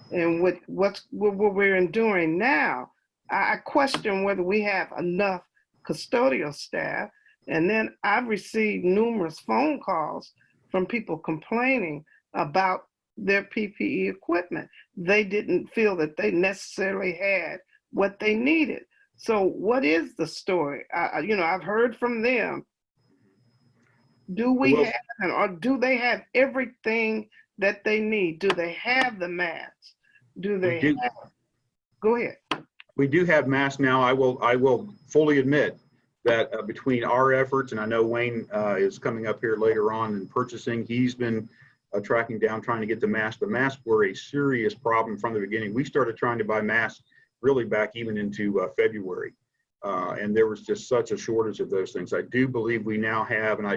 And with what we're enduring now, I question whether we have enough custodial staff. And then I've received numerous phone calls from people complaining about their PPE equipment. They didn't feel that they necessarily had what they needed. So what is the story? I've heard from them. Do we have, or do they have everything that they need? Do they have the masks? Do they have? Go ahead. We do have masks now. I will fully admit that between our efforts, and I know Wayne is coming up here later on in purchasing, he's been tracking down, trying to get the masks. The masks were a serious problem from the beginning. We started trying to buy masks really back even into February. And there was just such a shortage of those things. I do believe we now have, and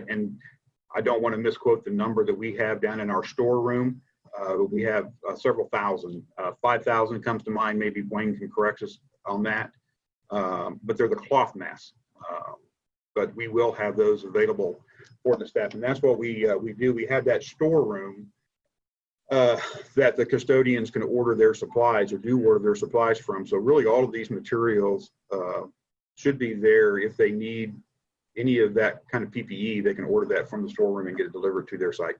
I don't want to misquote the number that we have down in our storeroom. We have several thousand, 5,000 comes to mind. Maybe Wayne can correct us on that. But they're the cloth masks. But we will have those available for the staff. And that's what we do. We have that storeroom that the custodians can order their supplies or do order their supplies from. So really all of these materials should be there. If they need any of that kind of PPE, they can order that from the storeroom and get it delivered to their site.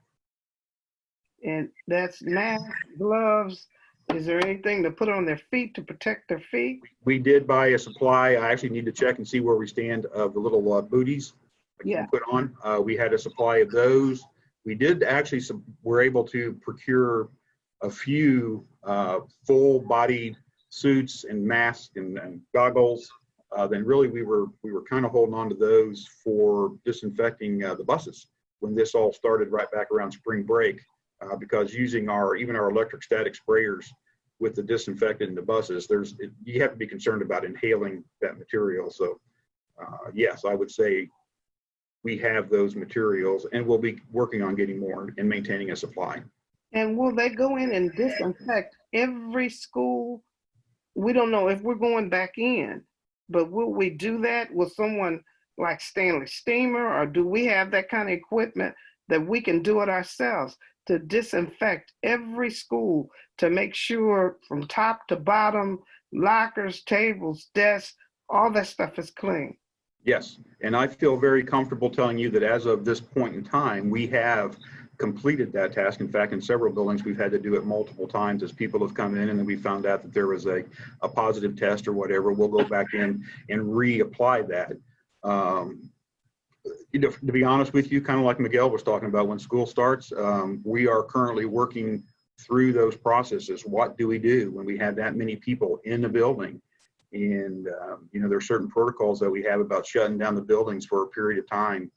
And that's masks, gloves. Is there anything to put on their feet to protect their feet? We did buy a supply. I actually need to check and see where we stand of the little booties that you can put on. We had a supply of those. We did actually, we're able to procure a few full body suits and masks and goggles. Then really we were kind of holding on to those for disinfecting the buses when this all started right back around spring break, because using even our electrostatic sprayers with the disinfectant in the buses, you have to be concerned about inhaling that material. So yes, I would say we have those materials and we'll be working on getting more and maintaining a supply. And will they go in and disinfect every school? We don't know if we're going back in, but will we do that with someone like Stanley Steamer, or do we have that kind of equipment that we can do it ourselves to disinfect every school to make sure from top to bottom, lockers, tables, desks, all that stuff is clean? Yes, and I feel very comfortable telling you that as of this point in time, we have completed that task. In fact, in several buildings, we've had to do it multiple times as people have come in and then we found out that there was a positive test or whatever. We'll go back in and reapply that. To be honest with you, kind of like Miguel was talking about, when school starts, we are currently working through those processes. What do we do when we have that many people in the building? And there are certain protocols that we have about shutting down the buildings for a period of time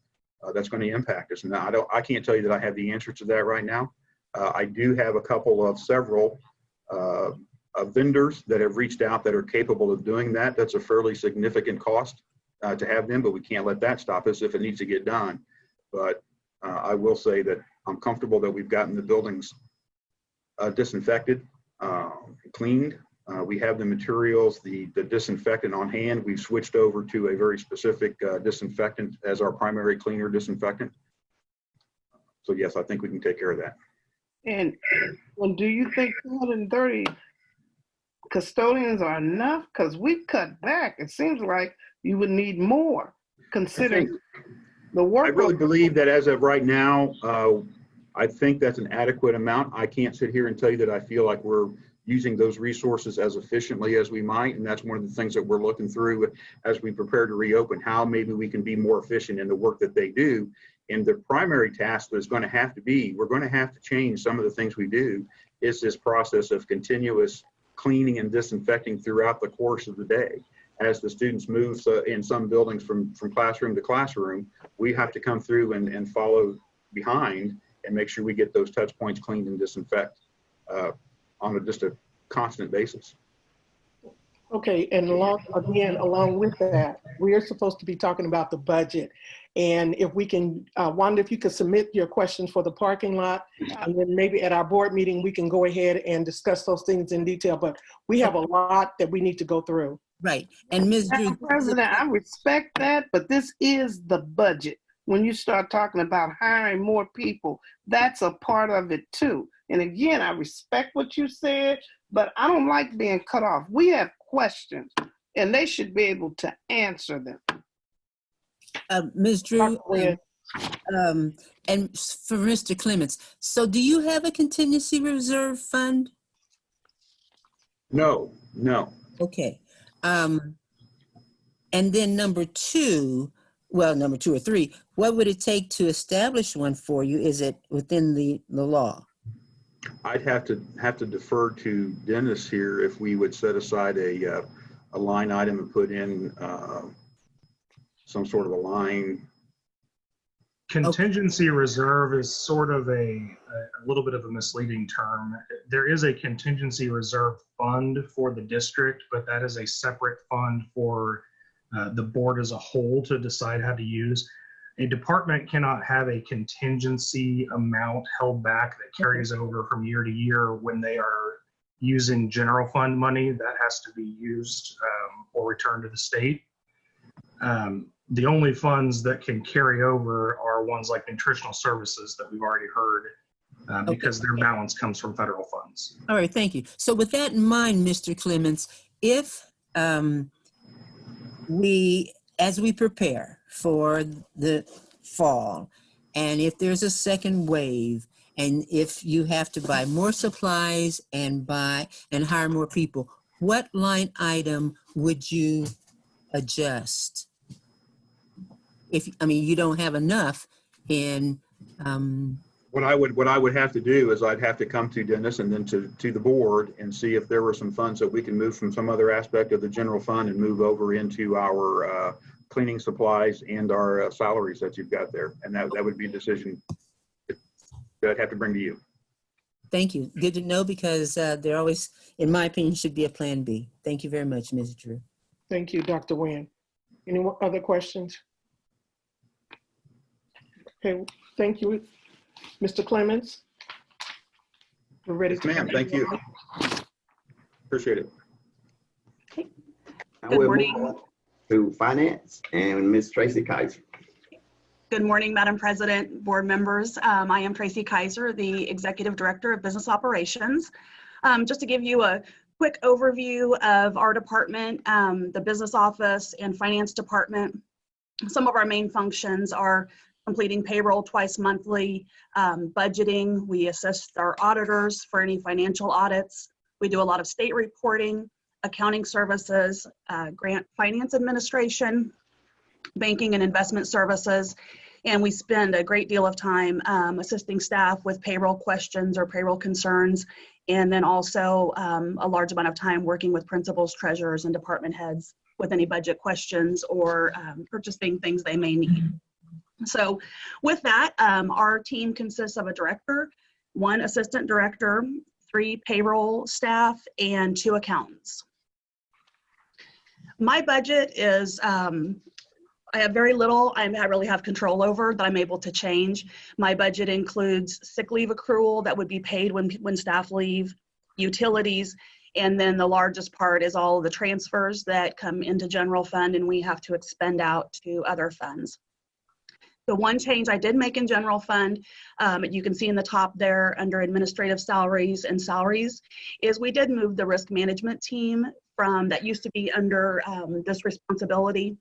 that's going to impact us. And I can't tell you that I have the answer to that right now. I do have several vendors that have reached out that are capable of doing that. That's a fairly significant cost to have them, but we can't let that stop us if it needs to get done. But I will say that I'm comfortable that we've gotten the buildings disinfected, cleaned. We have the materials, the disinfectant on hand. We've switched over to a very specific disinfectant as our primary cleaner disinfectant. So yes, I think we can take care of that. And do you think 230 custodians are enough? Because we've cut back. It seems like you would need more, considering the work. I really believe that as of right now, I think that's an adequate amount. I can't sit here and tell you that I feel like we're using those resources as efficiently as we might. And that's one of the things that we're looking through as we prepare to reopen, how maybe we can be more efficient in the work that they do. And the primary task that's going to have to be, we're going to have to change some of the things we do, is this process of continuous cleaning and disinfecting throughout the course of the day. As the students move in some buildings from classroom to classroom, we have to come through and follow behind and make sure we get those touch points cleaned and disinfect on just a constant basis. Okay, and along with that, we are supposed to be talking about the budget. And if we can, Wanda, if you could submit your questions for the parking lot, and then maybe at our board meeting, we can go ahead and discuss those things in detail, but we have a lot that we need to go through. Right, and Ms. Drew. President, I respect that, but this is the budget. When you start talking about hiring more people, that's a part of it too. And again, I respect what you said, but I don't like being cut off. We have questions and they should be able to answer them. Ms. Drew, and for Mr. Clements, so do you have a contingency reserve fund? No. Okay. And then number two or three, what would it take to establish one for you? Is it within the law? I'd have to defer to Dennis here if we would set aside a line item and put in some sort of a line Contingency reserve is sort of a little bit of a misleading term. There is a contingency reserve fund for the district, but that is a separate fund for the board as a whole to decide how to use. A department cannot have a contingency amount held back that carries over from year to year when they are using general fund money. That has to be used or returned to the state. The only funds that can carry over are ones like nutritional services that we've already heard because their balance comes from federal funds. All right, thank you. So with that in mind, Mr. Clements, if as we prepare for the fall, and if there's a second wave, and if you have to buy more supplies and hire more people, what line item would you adjust? You don't have enough in. What I would have to do is I'd have to come to Dennis and then to the board and see if there were some funds that we can move from some other aspect of the general fund and move over into our cleaning supplies and our salaries that you've got there. And that would be a decision that I'd have to bring to you. Thank you. Good to know, because there always, in my opinion, should be a plan B. Thank you very much, Ms. Drew. Thank you, Dr. Nguyen. Any other questions? Okay, thank you. Mr. Clements? We're ready. Yes, ma'am. Thank you. Appreciate it. Okay. Good morning. To finance and Ms. Tracy Kaiser. Good morning, Madam President, board members. I am Tracy Kaiser, the Executive Director of Business Operations. Just to give you a quick overview of our department, the business office and finance department. Some of our main functions are completing payroll twice monthly, budgeting. We assist our auditors for any financial audits. We do a lot of state reporting, accounting services, grant finance administration, banking and investment services. And we spend a great deal of time assisting staff with payroll questions or payroll concerns. And then also a large amount of time working with principals, treasurers, and department heads with any budget questions or purchasing things they may need. So with that, our team consists of a director, 1 assistant director, 3 payroll staff, and 2 accountants. My budget is, I have very little I really have control over that I'm able to change. My budget includes sick leave accrual that would be paid when staff leave, utilities, and then the largest part is all of the transfers that come into general fund and we have to expend out to other funds. The one change I did make in general fund, you can see in the top there under administrative salaries and salaries, is we did move the risk management team from that used to be under this responsibility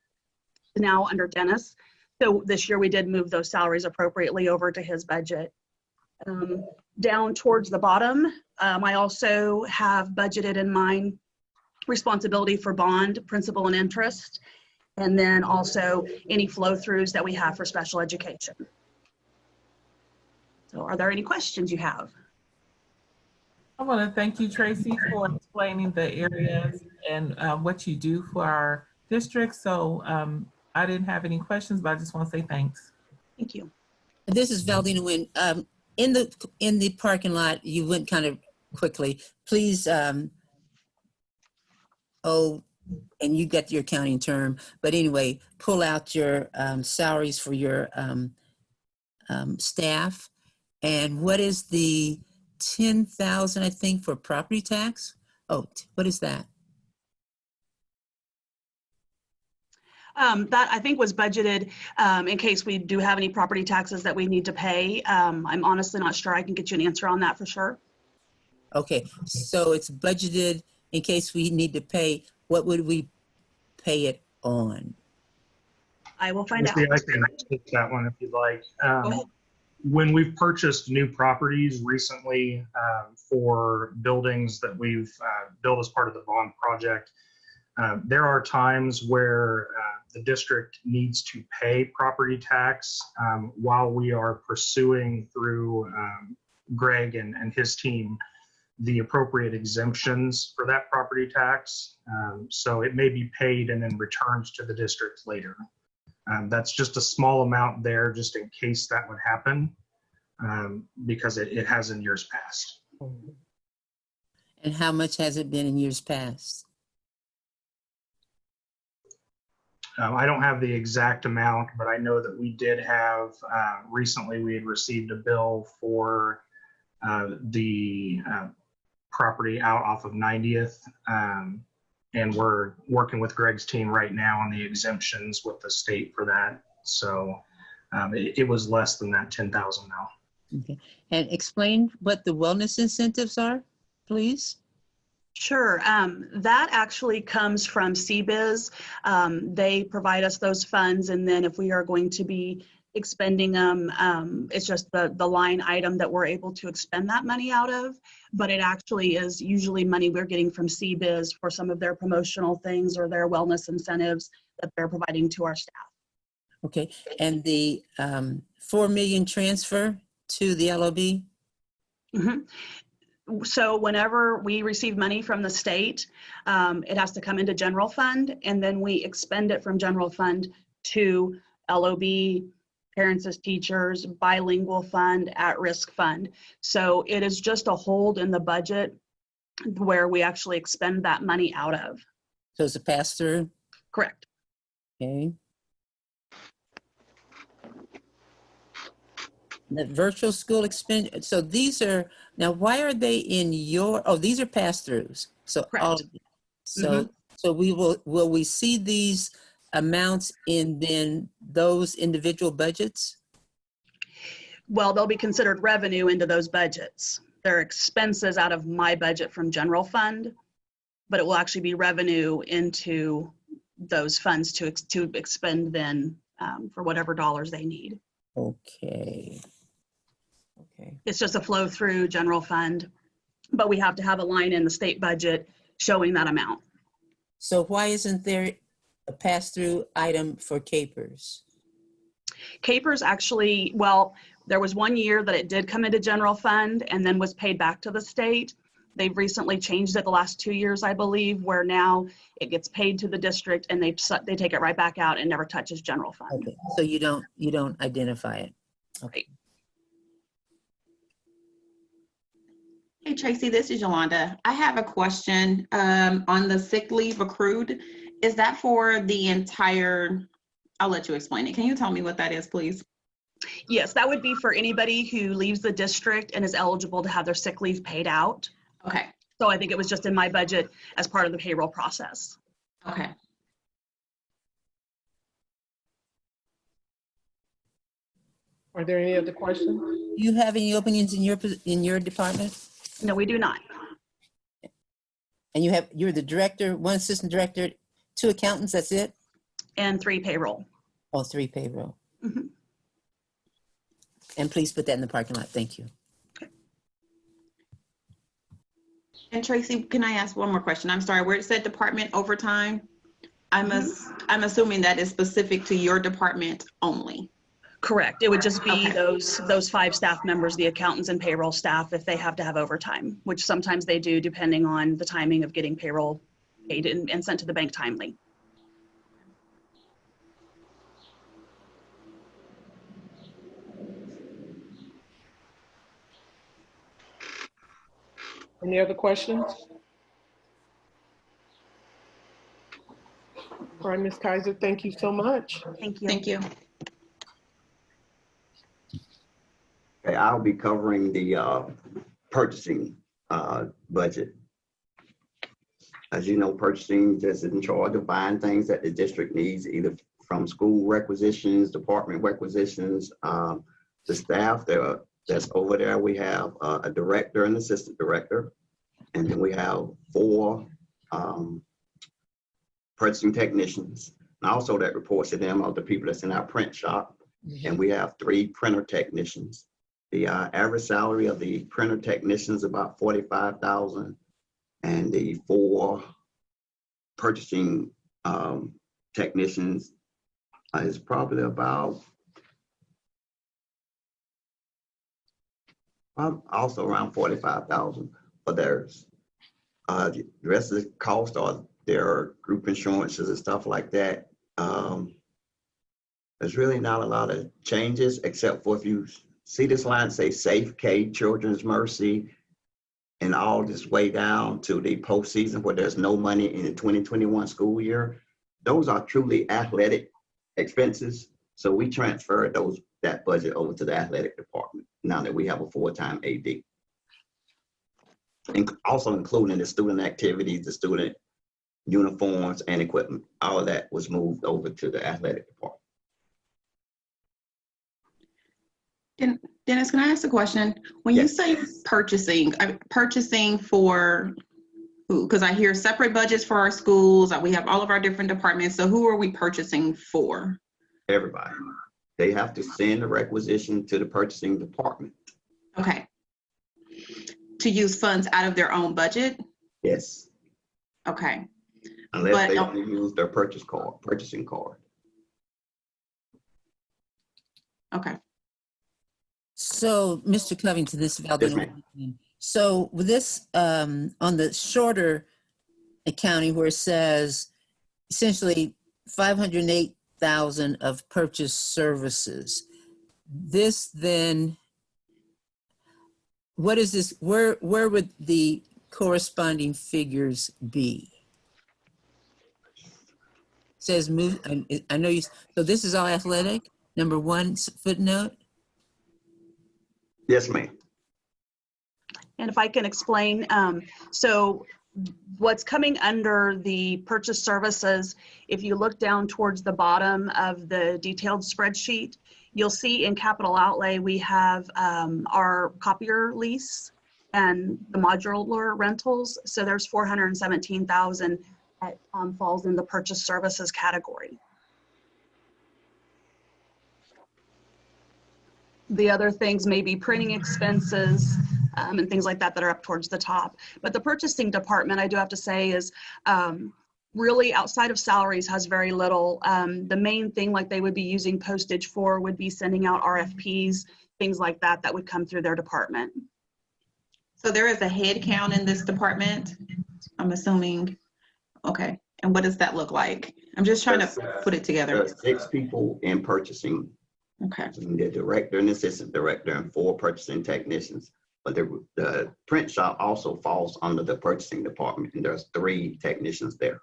to now under Dennis. So this year we did move those salaries appropriately over to his budget. Down towards the bottom, I also have budgeted in mind responsibility for bond, principal, and interest, and then also any flow-throughs that we have for special education. So are there any questions you have? I want to thank you, Tracy, for explaining the areas and what you do for our district. So I didn't have any questions, but I just want to say thanks. Thank you. This is Valdina Nguyen. In the parking lot, you went kind of quickly. Please, and you got your accounting term, but anyway, pull out your salaries for your staff. And what is the 10,000, I think, for property tax? Oh, what is that? That I think was budgeted in case we do have any property taxes that we need to pay. I'm honestly not sure. I can get you an answer on that for sure. Okay, so it's budgeted in case we need to pay. What would we pay it on? I will find out. I can take that one if you'd like. When we've purchased new properties recently for buildings that we've built as part of the bond project, there are times where the district needs to pay property tax while we are pursuing through Greg and his team the appropriate exemptions for that property tax. So it may be paid and then returned to the district later. That's just a small amount there just in case that would happen, because it has in years past. And how much has it been in years past? I don't have the exact amount, but I know that we did have, recently we had received a bill for the property out off of 90th. And we're working with Greg's team right now on the exemptions with the state for that. So it was less than that 10,000 now. Okay. And explain what the wellness incentives are, please. Sure. That actually comes from CBIZ. They provide us those funds, and then if we are going to be expending them, it's just the line item that we're able to expend that money out of. But it actually is usually money we're getting from CBIZ for some of their promotional things or their wellness incentives that they're providing to our staff. Okay. And the 4 million transfer to the LOB? Mm-hmm. So whenever we receive money from the state, it has to come into general fund, and then we expend it from general fund to LOB, parents as teachers, bilingual fund, at-risk fund. So it is just a hold in the budget where we actually expend that money out of. So it's a pass-through? Correct. Okay. The virtual school expense. So these are, now why are they in your, oh, these are pass-throughs. So, so will we see these amounts in then those individual budgets? Well, they'll be considered revenue into those budgets. They're expenses out of my budget from general fund, but it will actually be revenue into those funds to expend then for whatever dollars they need. Okay. Okay. It's just a flow through general fund, but we have to have a line in the state budget showing that amount. So why isn't there a pass-through item for capers? Capers actually, well, there was 1 year that it did come into general fund and then was paid back to the state. They've recently changed it the last 2 years, I believe, where now it gets paid to the district and they take it right back out and never touches general fund. Okay, so you don't identify it. Okay. Hey, Tracy, this is Yolanda. I have a question on the sick leave accrued. Is that for the entire, I'll let you explain it. Can you tell me what that is, please? Yes, that would be for anybody who leaves the district and is eligible to have their sick leave paid out. Okay. So I think it was just in my budget as part of the payroll process. Okay. Are there any other questions? Do you have any openings in your department? No, we do not. And you're the director, one assistant director, 2 accountants, that's it? And 3 payroll. Oh, 3 payroll. Mm-hmm. And please put that in the parking lot. Thank you. And Tracy, can I ask one more question? I'm sorry, where it said department overtime, I'm assuming that is specific to your department only. Correct. It would just be those 5 staff members, the accountants and payroll staff, if they have to have overtime, which sometimes they do depending on the timing of getting payroll paid and sent to the bank timely. Any other questions? All right, Ms. Kaiser, thank you so much. Thank you. Thank you. Okay, I'll be covering the purchasing budget. As you know, purchasing is in charge of buying things that the district needs, either from school requisitions, department requisitions, the staff that's over there. We have a director and assistant director, and then we have 4 purchasing technicians. And also that reports to them are the people that's in our print shop. Mm-hmm. And we have 3 printer technicians. The average salary of the printer technicians is about $45,000, and the 4 purchasing technicians is probably about also around $45,000 for theirs. The rest of the cost are their group insurances and stuff like that. There's really not a lot of changes, except for if you see this line say Safe K, Children's Mercy, and all this way down to the postseason where there's no money in the 2021 school year. Those are truly athletic expenses. So we transferred that budget over to the athletic department now that we have a full-time AD. And also including the student activities, the student uniforms and equipment. All of that was moved over to the athletic department. Dennis, can I ask a question? When you say purchasing for who? Because I hear separate budgets for our schools. We have all of our different departments. So who are we purchasing for? Everybody. They have to send a requisition to the purchasing department. Okay. To use funds out of their own budget? Yes. Okay. Unless they only use their purchasing card. Okay. So, Mr. Covington, this is Valdez. So with this, on the shorter accounting where it says essentially 508,000 of purchased services, this then, what is this, where would the corresponding figures be? It says move, I know you, so this is all athletic, number one footnote? Yes, ma'am. And if I can explain, so what's coming under the purchase services, if you look down towards the bottom of the detailed spreadsheet, you'll see in capital outlay, we have our copier lease and the modular rentals. So there's 417,000 that falls in the purchase services category. The other things may be printing expenses and things like that that are up towards the top. But the purchasing department, I do have to say, is really outside of salaries has very little. The main thing like they would be using postage for would be sending out RFPs, things like that, that would come through their department. So there is a head count in this department, I'm assuming. Okay. And what does that look like? I'm just trying to put it together. There's 6 people in purchasing. Okay. The director and assistant director and 4 purchasing technicians. But the print shop also falls under the purchasing department, and there's 3 technicians there.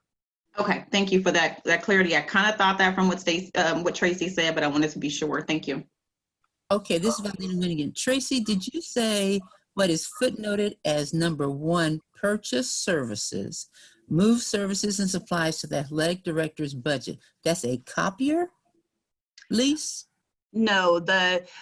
Okay, thank you for that clarity. I kind of thought that from what Tracy said, but I wanted to be sure. Thank you. Okay, this is Valina again. Tracy, did you say what is footnoted as number 1, purchase services, move services and supplies to the athletic director's budget? That's a copier lease? No,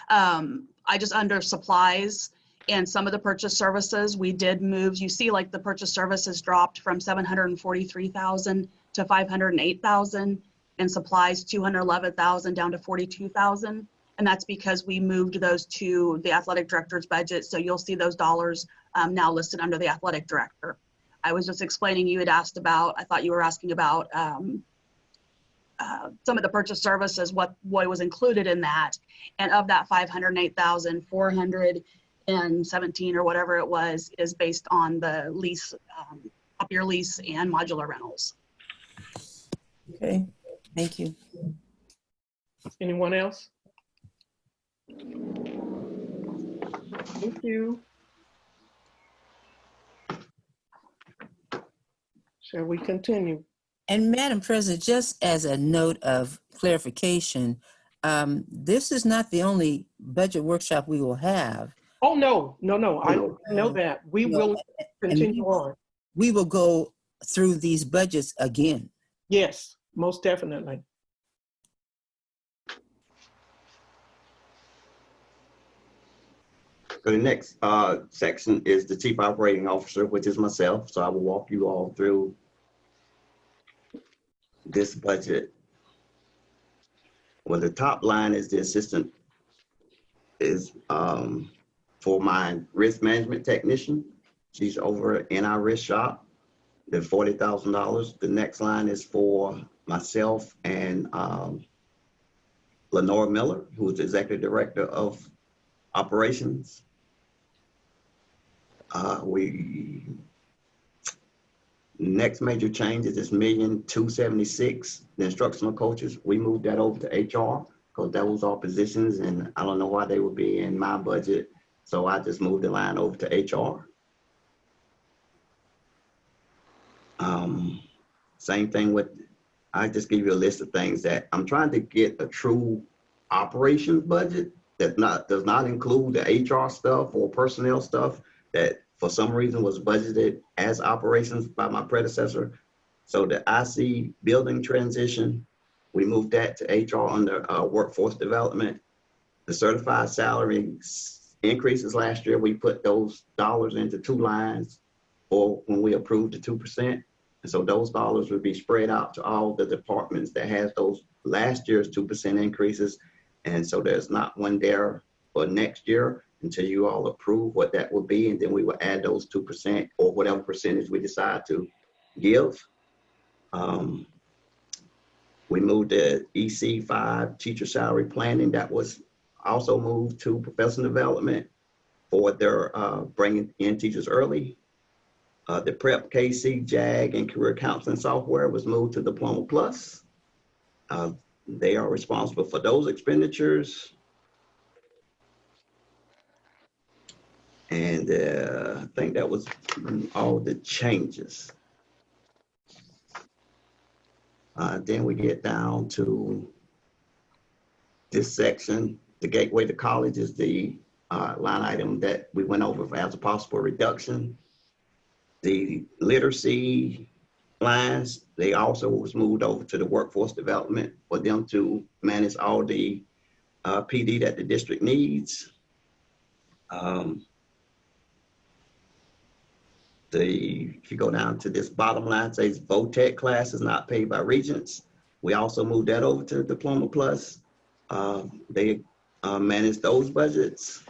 I just under supplies and some of the purchase services, we did move. You see like the purchase services dropped from 743,000 to 508,000 and supplies 211,000 down to 42,000. And that's because we moved those to the athletic director's budget. So you'll see those dollars now listed under the athletic director. I was just explaining, you had asked about, I thought you were asking about some of the purchase services, what was included in that. And of that 508,000, 417 or whatever it was, is based on the lease, copier lease and modular rentals. Okay, thank you. Anyone else? Thank you. Shall we continue? And Madam President, just as a note of clarification, this is not the only budget workshop we will have. Oh, no. I know that. We will continue on. We will go through these budgets again. Yes, most definitely. So the next section is the Chief Operating Officer, which is myself. So I will walk you all through this budget. Well, the top line is the assistant is for my risk management technician. She's over in our risk shop, the $40,000. The next line is for myself and Lenore Miller, who is the executive director of operations. Next major change is this $1,276,000, the instructional coaches. We moved that over to HR because those are positions and I don't know why they would be in my budget. So I just moved the line over to HR. Same thing with, I just give you a list of things that I'm trying to get a true operations budget that does not include the HR stuff or personnel stuff that for some reason was budgeted as operations by my predecessor. So the IC building transition, we moved that to HR under workforce development. The certified salary increases last year, we put those dollars into 2 lines or when we approved the 2%. And so those dollars would be spread out to all the departments that has those last year's 2% increases. And so there's not one there for next year until you all approve what that will be. And then we will add those 2% or whatever percentage we decide to give. We moved the EC5 teacher salary planning. That was also moved to professional development for their bringing in teachers early. The Prep, KC, JAG, and career counseling software was moved to Diploma Plus. They are responsible for those expenditures. And I think that was all the changes. Then we get down to this section. The gateway to college is the line item that we went over as a possible reduction. The literacy lines, they also was moved over to the workforce development for them to manage all the PD that the district needs. If you go down to this bottom line, says VOTEC class is not paid by Regents. We also moved that over to Diploma Plus. They manage those budgets.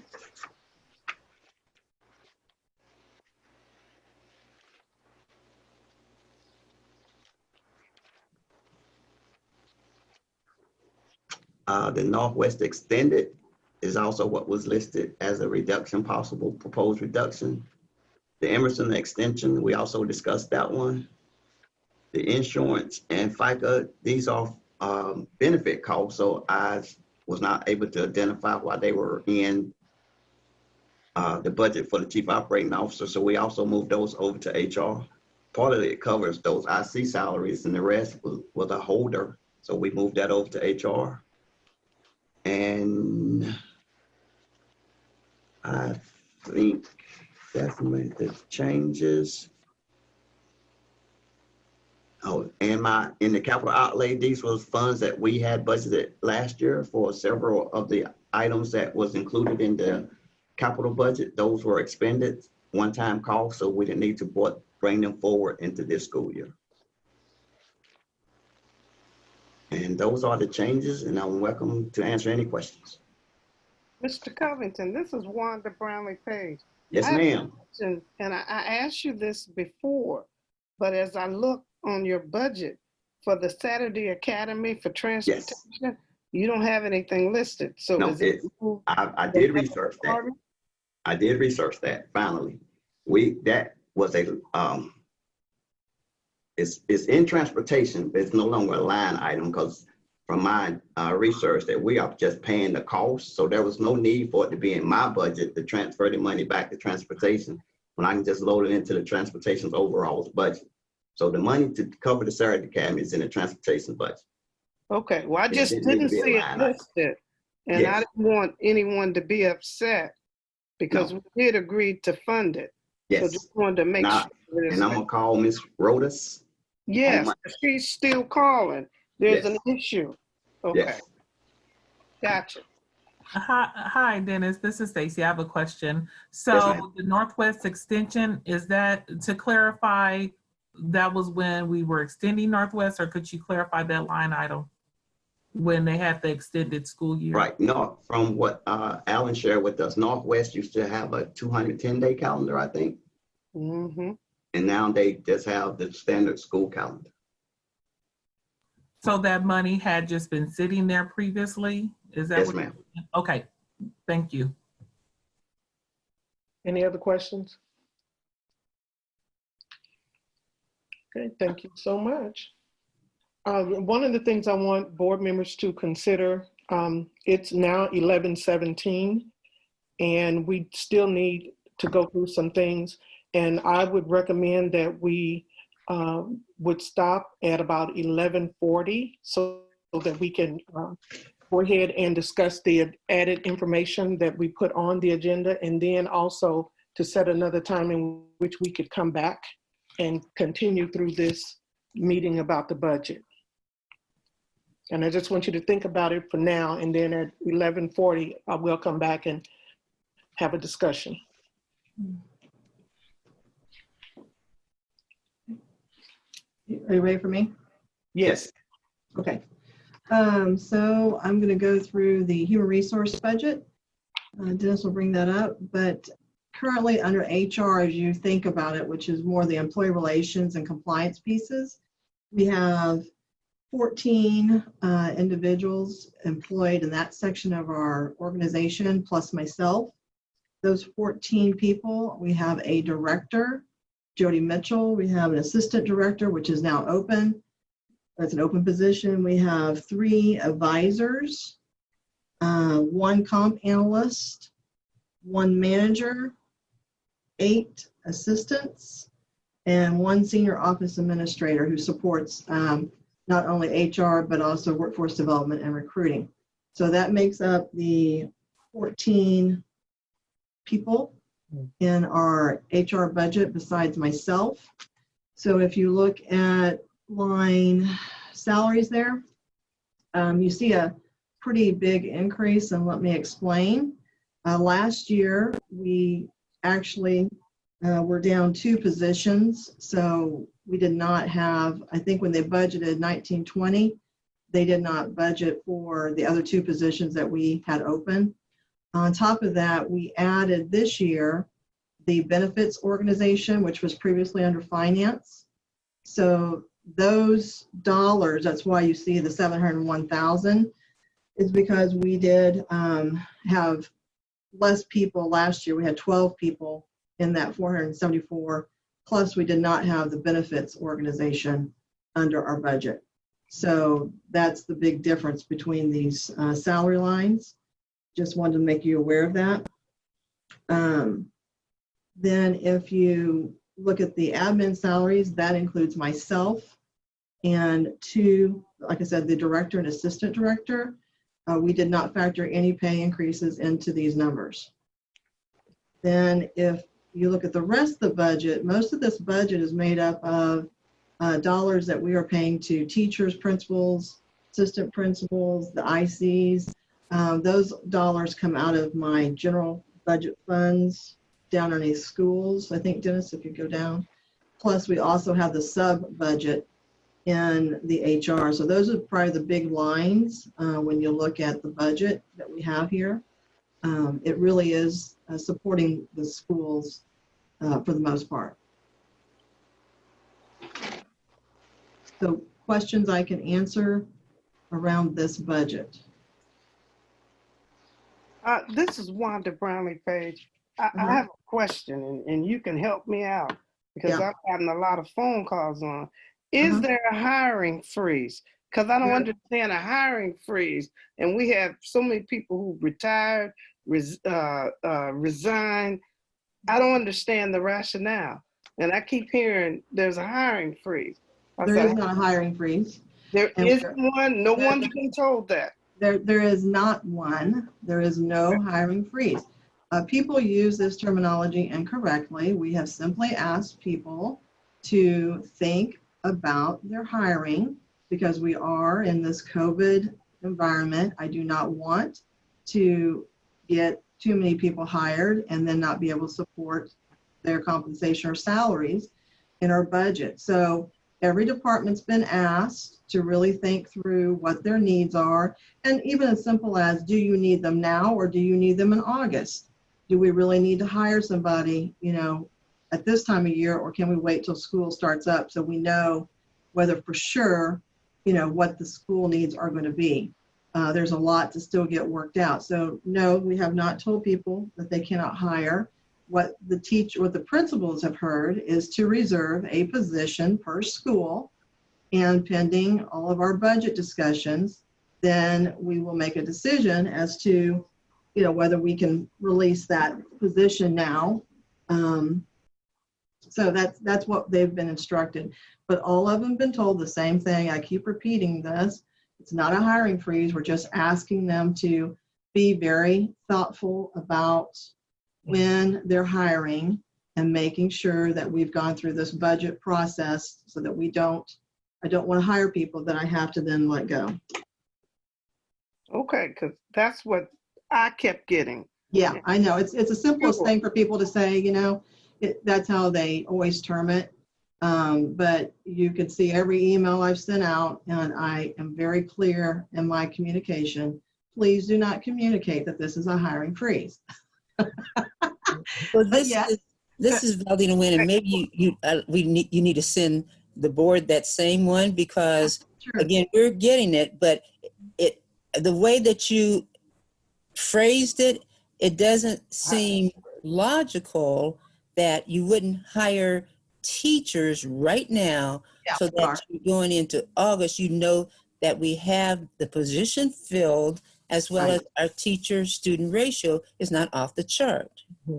The Northwest Extended is also what was listed as a reduction, possible proposed reduction. The Emerson Extension, we also discussed that one. The insurance and FICA, these are benefit costs, so I was not able to identify why they were in the budget for the chief operating officer, so we also moved those over to HR. Part of it covers those IC salaries and the rest was a holder, so we moved that over to HR. And I think that's the changes. Oh, and in the capital outlay, these was funds that we had budgeted last year for several of the items that was included in the capital budget. Those were expended one-time costs, so we didn't need to bring them forward into this school year. And those are the changes, and I'm welcome to answer any questions. Mr. Covington, this is Wanda Brownlee Page. Yes, ma'am. And I asked you this before, but as I look on your budget for the Saturday Academy for transportation, yes, you don't have anything listed. So no, I did research that. I did research that. Finally, that was a it's in transportation, but it's no longer a line item because from my research that we are just paying the cost. So there was no need for it to be in my budget to transfer the money back to transportation when I can just load it into the transportation's overall budget. So the money to cover the Saturday Academy is in the transportation budget. Okay, well, I just didn't see it listed. And yes, I didn't want anyone to be upset because we did agree to fund it. Yes. So just wanted to make sure. And I'm gonna call Ms. Rodas. Yes, she's still calling. There's an issue. Okay. Yes. Gotcha. Hi, Dennis. This is Stacy. I have a question. So yes, the Northwest Extension, is that, to clarify, that was when we were extending Northwest, or could you clarify that line item when they had the extended school year? Right. No, from what Alan shared with us, Northwest used to have a 210-day calendar, I think. Mm-hmm. And now they just have the standard school calendar. So that money had just been sitting there previously? Is that yes, ma'am. Okay, thank you. Any other questions? Okay, thank you so much. One of the things I want board members to consider It's now 11:17, and we still need to go through some things. And I would recommend that we would stop at about 11:40 so that we can go ahead and discuss the added information that we put on the agenda, and then also to set another time in which we could come back and continue through this meeting about the budget. And I just want you to think about it for now, and then at 11:40, I will come back and have a discussion. Are you ready for me? Yes. Okay. So I'm going to go through the human resource budget. Dennis will bring that up, but currently under HR, as you think about it, which is more the employee relations and compliance pieces, we have 14 individuals employed in that section of our organization, plus myself. Those 14 people, we have a director, Jody Mitchell. We have an assistant director, which is now open. That's an open position. We have 3 advisors, 1 comp analyst, 1 manager, 8 assistants, and 1 senior office administrator who supports not only HR, but also workforce development and recruiting. So that makes up the 14 people in our HR budget besides myself. So if you look at line salaries there, you see a pretty big increase, and let me explain. Last year, we actually were down 2 positions, so we did not have, I think when they budgeted 1920, they did not budget for the other 2 positions that we had open. On top of that, we added this year the benefits organization, which was previously under finance. So those dollars, that's why you see the 701,000, is because we did have less people last year. We had 12 people in that 474, plus we did not have the benefits organization under our budget. So that's the big difference between these salary lines. Just wanted to make you aware of that. Then if you look at the admin salaries, that includes myself and 2, like I said, the director and assistant director. We did not factor any pay increases into these numbers. Then if you look at the rest of the budget, most of this budget is made up of dollars that we are paying to teachers, principals, assistant principals, the ICs. Those dollars come out of my general budget funds down underneath schools. I think, Dennis, if you go down. Plus, we also have the sub-budget in the HR. So those are probably the big lines when you look at the budget that we have here. It really is supporting the schools for the most part. So questions I can answer around this budget. This is Wanda Brownlee Page. I have a question, and you can help me out because I'm having a lot of phone calls on. Is there a hiring freeze? Because I don't understand a hiring freeze, and we have so many people who retired, resigned. I don't understand the rationale, and I keep hearing there's a hiring freeze. There is not a hiring freeze. There isn't one. No one's been told that. There is not one. There is no hiring freeze. People use this terminology incorrectly. We have simply asked people to think about their hiring because we are in this COVID environment. I do not want to get too many people hired and then not be able to support their compensation or salaries in our budget. So every department's been asked to really think through what their needs are, and even as simple as, do you need them now or do you need them in August? Do we really need to hire somebody, at this time of year, or can we wait till school starts up so we know whether for sure, what the school needs are going to be? There's a lot to still get worked out. So no, we have not told people that they cannot hire. What the principals have heard is to reserve a position per school, and pending all of our budget discussions, then we will make a decision as to, you know, whether we can release that position now. So that's what they've been instructed. But all of them been told the same thing. I keep repeating this. It's not a hiring freeze. We're just asking them to be very thoughtful about when they're hiring and making sure that we've gone through this budget process so that I don't want to hire people that I have to then let go. Okay, because that's what I kept getting. Yeah, I know. It's the simplest thing for people to say, you know, that's how they always term it. But you can see every email I've sent out, and I am very clear in my communication. Please do not communicate that this is a hiring freeze. Well, this is Valdina Wynn, and maybe you need to send the board that same one, because again, we're getting it, but the way that you phrased it, it doesn't seem logical that you wouldn't hire teachers right now, so that you're going into August, you know that we have the position filled, as well as our teacher-student ratio is not off the chart.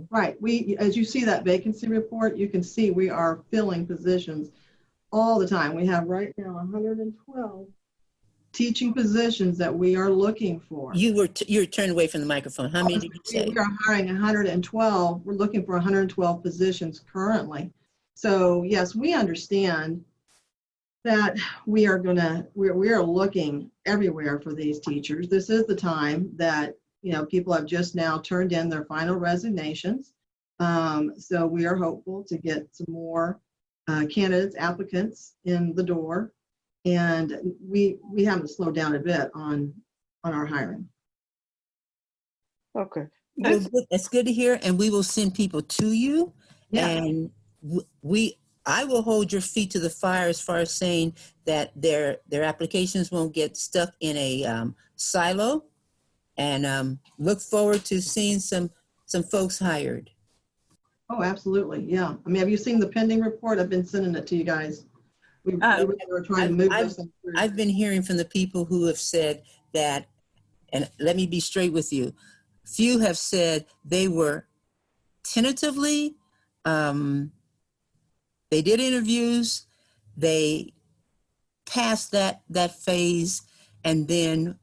Right. As you see that vacancy report, you can see we are filling positions all the time. We have right now 112 teaching positions that we are looking for. You're turned away from the microphone. How many did you say? We are hiring 112. We're looking for 112 positions currently. So yes, we understand that we are looking everywhere for these teachers. This is the time that, you know, people have just now turned in their final resignations. So we are hopeful to get some more candidates, applicants in the door. And we haven't slowed down a bit on our hiring. Okay. That's good to hear, and we will send people to you. Yeah. And I will hold your feet to the fire as far as saying that their applications won't get stuck in a silo, and look forward to seeing some folks hired. Oh, absolutely. Yeah. I mean, have you seen the pending report? I've been sending it to you guys. We were trying to move this through. I've been hearing from the people who have said that, and let me be straight with you, few have said they were tentatively, they did interviews, they passed that phase, and then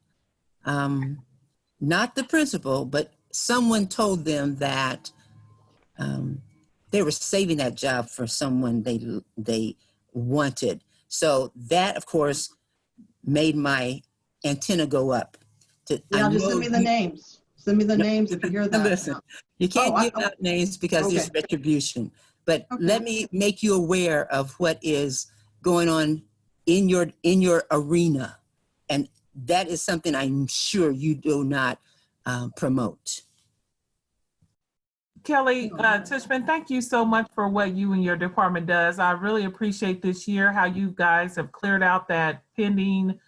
not the principal, but someone told them that they were saving that job for someone they wanted. So that, of course, made my antenna go up. Yeah, just send me the names. Send me the names if you hear that. Listen, you can't give out names because there's retribution. But let me make you aware of what is going on in your arena, and that is something I'm sure you do not promote. Kelly Tishman, thank you so much for what you and your department does. I really appreciate this year how you guys have cleared out that pending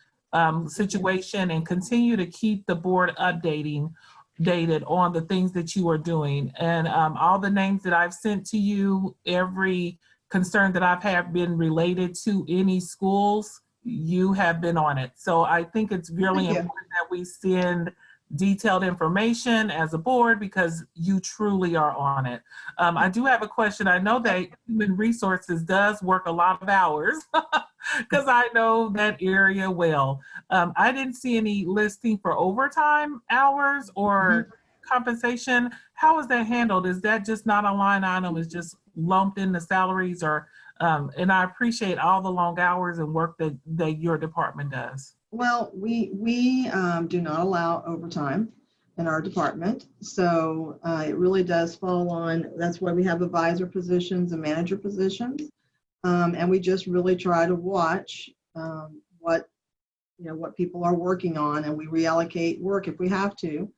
situation and continue to keep the board dated on the things that you are doing. And all the names that I've sent to you, every concern that I've had been related to any schools, you have been on it. So I think it's really important that we send detailed information as a board, because you truly are on it. I do have a question. I know that Human Resources does work a lot of hours because I know that area well. I didn't see any listing for overtime hours or compensation. How is that handled? Is that just not a line item? Is just lumped in the salaries? Or and I appreciate all the long hours and work that your department does. Well, we do not allow overtime in our department. So it really does fall on, that's why we have advisor positions and manager positions. And we just really try to watch what people are working on, and we reallocate work if we have to.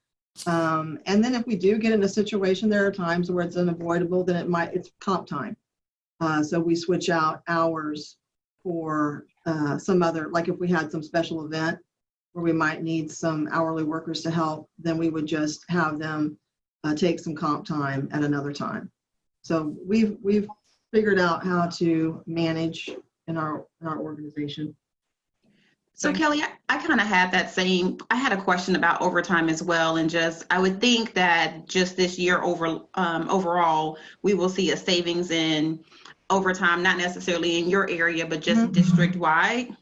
And then if we do get in a situation, there are times where it's unavoidable, then it's comp time. So we switch out hours for some other, like if we had some special event where we might need some hourly workers to help, then we would just have them take some comp time at another time. So we've figured out how to manage in our organization. So Kelly, I kind of had that same, I had a question about overtime as well. And just, I would think that just this year overall, we will see a savings in overtime, not necessarily in your area, but just district-wide.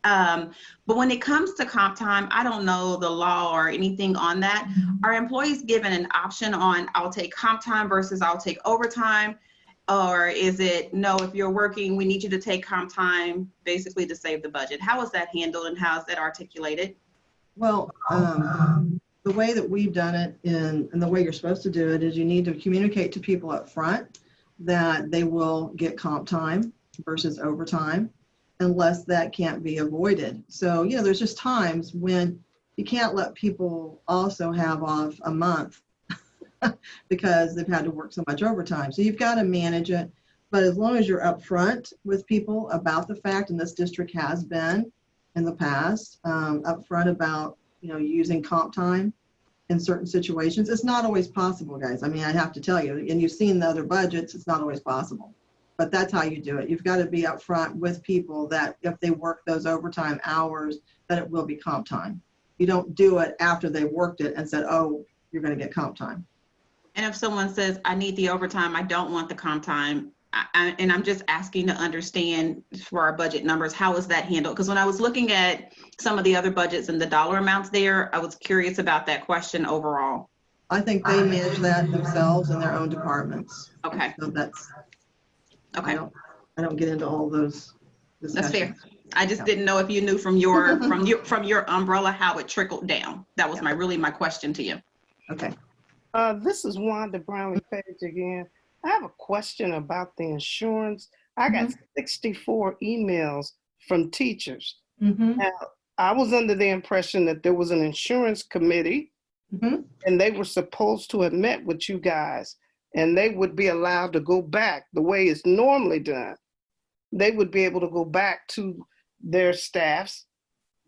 But when it comes to comp time, I don't know the law or anything on that. Are employees given an option on I'll take comp time versus I'll take overtime? Or is it, no, if you're working, we need you to take comp time basically to save the budget? How is that handled and how is that articulated? Well, the way that we've done it and the way you're supposed to do it is you need to communicate to people up front that they will get comp time versus overtime unless that can't be avoided. So, you know, there's just times when you can't let people also have off a month because they've had to work so much overtime. So you've got to manage it. But as long as you're upfront with people about the fact, and this district has been in the past, upfront about, you know, using comp time in certain situations, it's not always possible, guys. I mean, I have to tell you, and you've seen the other budgets, it's not always possible. But that's how you do it. You've got to be upfront with people that if they work those overtime hours, that it will be comp time. You don't do it after they worked it and said, oh, you're going to get comp time. And if someone says, I need the overtime, I don't want the comp time, and I'm just asking to understand for our budget numbers, how is that handled? Because when I was looking at some of the other budgets and the dollar amounts there, I was curious about that question overall. I think they manage that themselves in their own departments. Okay. So that's, okay. I don't get into all those discussions. That's fair. I just didn't know if you knew from your from your umbrella how it trickled down. That was my question to you. Okay. This is Wanda Brownlee Page again. I have a question about the insurance. I got 64 emails from teachers. Now, I was under the impression that there was an insurance committee and they were supposed to have met with you guys and they would be allowed to go back the way it's normally done. They would be able to go back to their staffs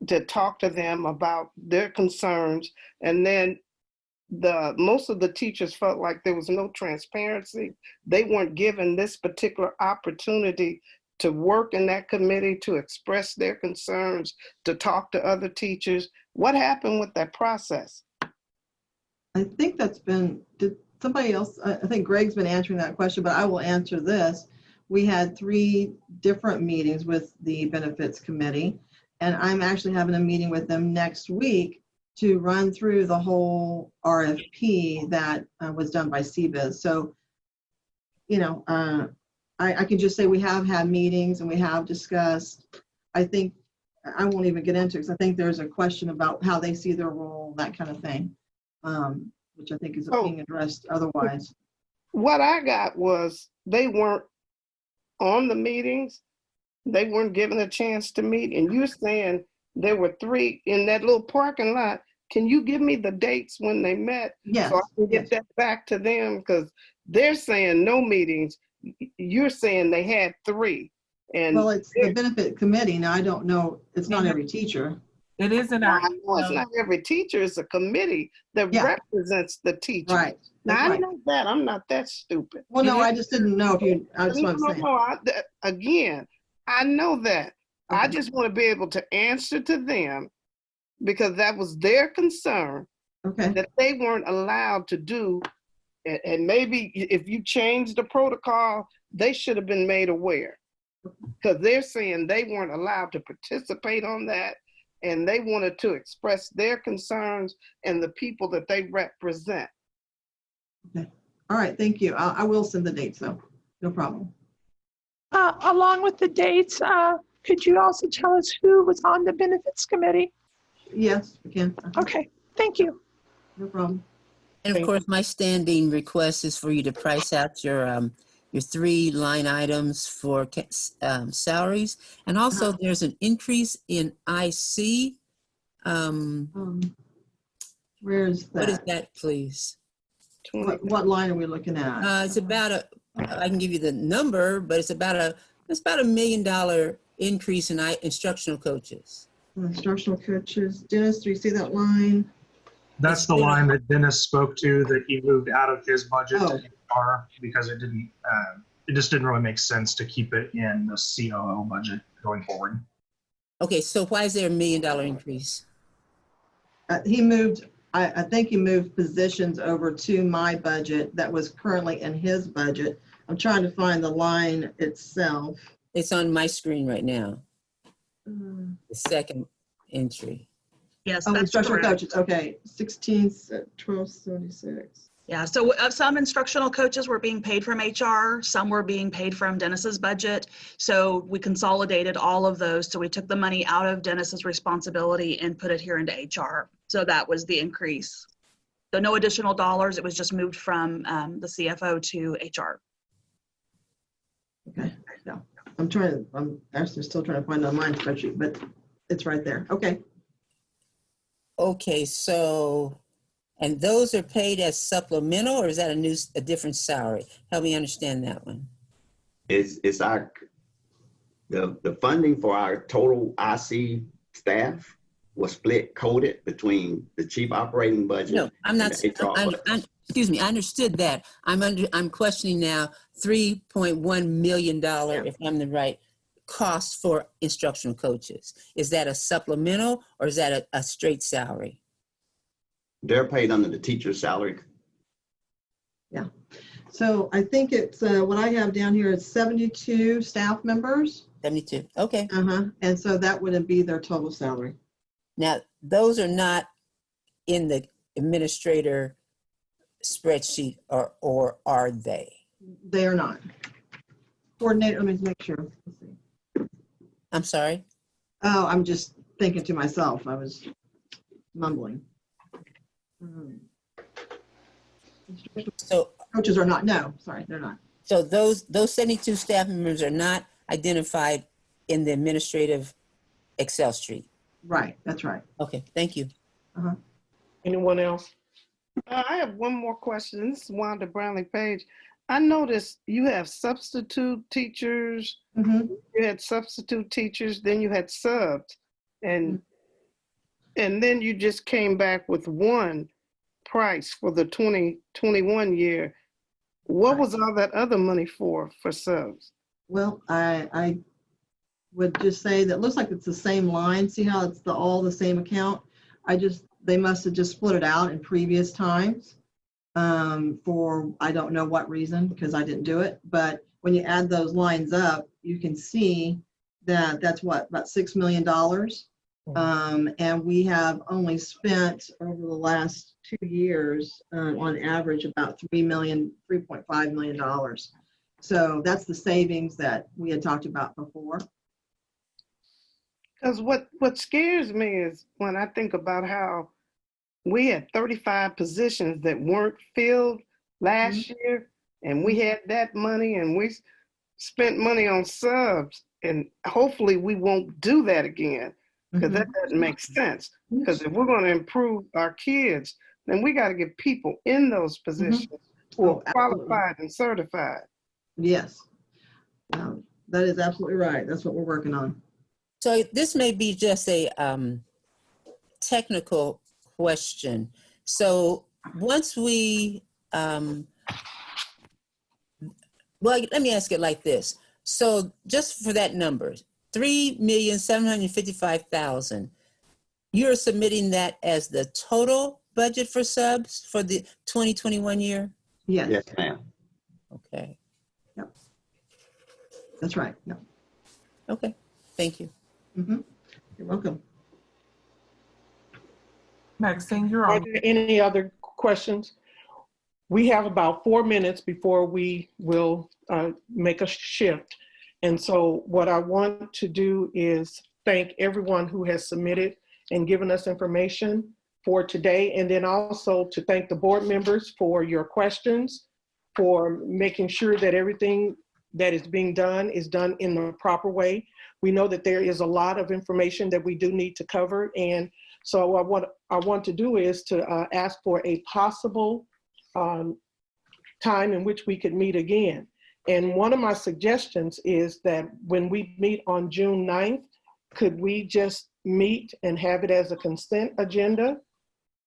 to talk to them about their concerns, and then most of the teachers felt like there was no transparency. They weren't given this particular opportunity to work in that committee, to express their concerns, to talk to other teachers. What happened with that process? I think that's been, did somebody else, I think Greg's been answering that question, but I will answer this. We had 3 different meetings with the benefits committee, and I'm actually having a meeting with them next week to run through the whole RFP that was done by CBIZ. So, you know, I can just say we have had meetings and we have discussed. I think, I won't even get into it because I think there's a question about how they see their role, that kind of thing, which I think is being addressed otherwise. What I got was they weren't on the meetings. They weren't given a chance to meet. And you're saying there were 3 in that little parking lot. Can you give me the dates when they met? Yes. So I can get that back to them, because they're saying no meetings. You're saying they had 3. And well, it's the benefit committee. Now, I don't know. It's not every teacher. It isn't our. I know it's not every teacher. It's a committee that represents the teacher. Right. Now, I know that. I'm not that stupid. Well, no, I just didn't know if you, I just want to say. Again, I know that. Okay. I just want to be able to answer to them, because that was their concern, that they weren't allowed to do. And maybe if you change the protocol, they should have been made aware, because they're saying they weren't allowed to participate on that. And they wanted to express their concerns and the people that they represent. Okay. All right. Thank you. I will send the dates, though. No problem. Along with the dates, could you also tell us who was on the benefits committee? Yes, we can. Okay. Thank you. No problem. And of course, my standing request is for you to price out your 3 line items for salaries. And also there's an increase in IC. Where's that? What is that, please? What line are we looking at? It's about I can give you the number, but it's about $1 million increase in instructional coaches. Instructional coaches. Dennis, do you see that line? That's the line that Dennis spoke to, that he moved out of his budget to HR because it just didn't really make sense to keep it in the COO budget going forward. Okay, so why is there $1 million increase? He moved, I think he moved positions over to my budget that was currently in his budget. I'm trying to find the line itself. It's on my screen right now. The second entry. Yes, Oh, that's instructional correct. coaches, okay, 1276. Yeah, so some instructional coaches were being paid from HR, some were being paid from Dennis's budget. So we consolidated all of those. So we took the money out of Dennis's responsibility and put it here into HR. So that was the increase. So no additional dollars. It was just moved from the CFO to HR. Okay, no, I'm actually still trying to find the line spreadsheet, but it's right there. Okay. Okay, so, and those are paid as supplemental, or is that a different salary? Help me understand that one. It's our, the funding for our total IC staff was split coded between the chief operating budget. No, I'm not, and the HR budget. excuse me, I understood that. I'm questioning now $3.1 million, if I'm the right, cost for instructional coaches. Is that a supplemental or is that a straight salary? They're paid under the teacher's salary. Yeah. So I think it's, what I have down here is 72 staff members. 72, okay. And so that wouldn't be their total salary. Now, those are not in the administrator spreadsheet, or are they? They are not. Coordinator, let me make sure. Let's see. I'm sorry? Oh, I'm just thinking to myself. I was mumbling. So coaches are not, no, sorry, they're not. So those 72 staff members are not identified in the administrative Excel sheet? Right, that's right. Okay, thank you. Anyone else? I have one more question. This is Wanda Brownlee Page. I noticed you have substitute teachers. You had substitute teachers, then you had subs, and then you just came back with one price for the 2021 year. What was all that other money for subs? Well, I would just say that looks like it's the same line. See how it's all the same account? They must have just split it out in previous times for I don't know what reason, because I didn't do it. But when you add those lines up, you can see that that's what, about $6 million. And we have only spent over the last 2 years on average about $3.5 million. So that's the savings that we had talked about before. Because what scares me is when I think about how we had 35 positions that weren't filled last year, and we had that money, and we spent money on subs, and hopefully we won't do that again, because that doesn't make sense. Because if we're going to improve our kids, then we got to get people in those positions who are qualified and certified. Yes, that is absolutely right. That's what we're working on. So this may be just a technical question. So once we, well, let me ask it like this. So just for that number, $3,755,000, you're submitting that as the total budget for subs for the 2021 year? Yes. Yes, ma'am. Okay. Yep. That's right. Yep. Okay. Thank you. You're welcome. Maxine, you're Are on. there any other questions? We have about 4 minutes before we will make a shift. And so what I want to do is thank everyone who has submitted and given us information for today. And then also to thank the board members for your questions, for making sure that everything that is being done is done in the proper way. We know that there is a lot of information that we do need to cover. And so what I want to do is to ask for a possible time in which we could meet again. And one of my suggestions is that when we meet on June 9th, could we just meet and have it as a consent agenda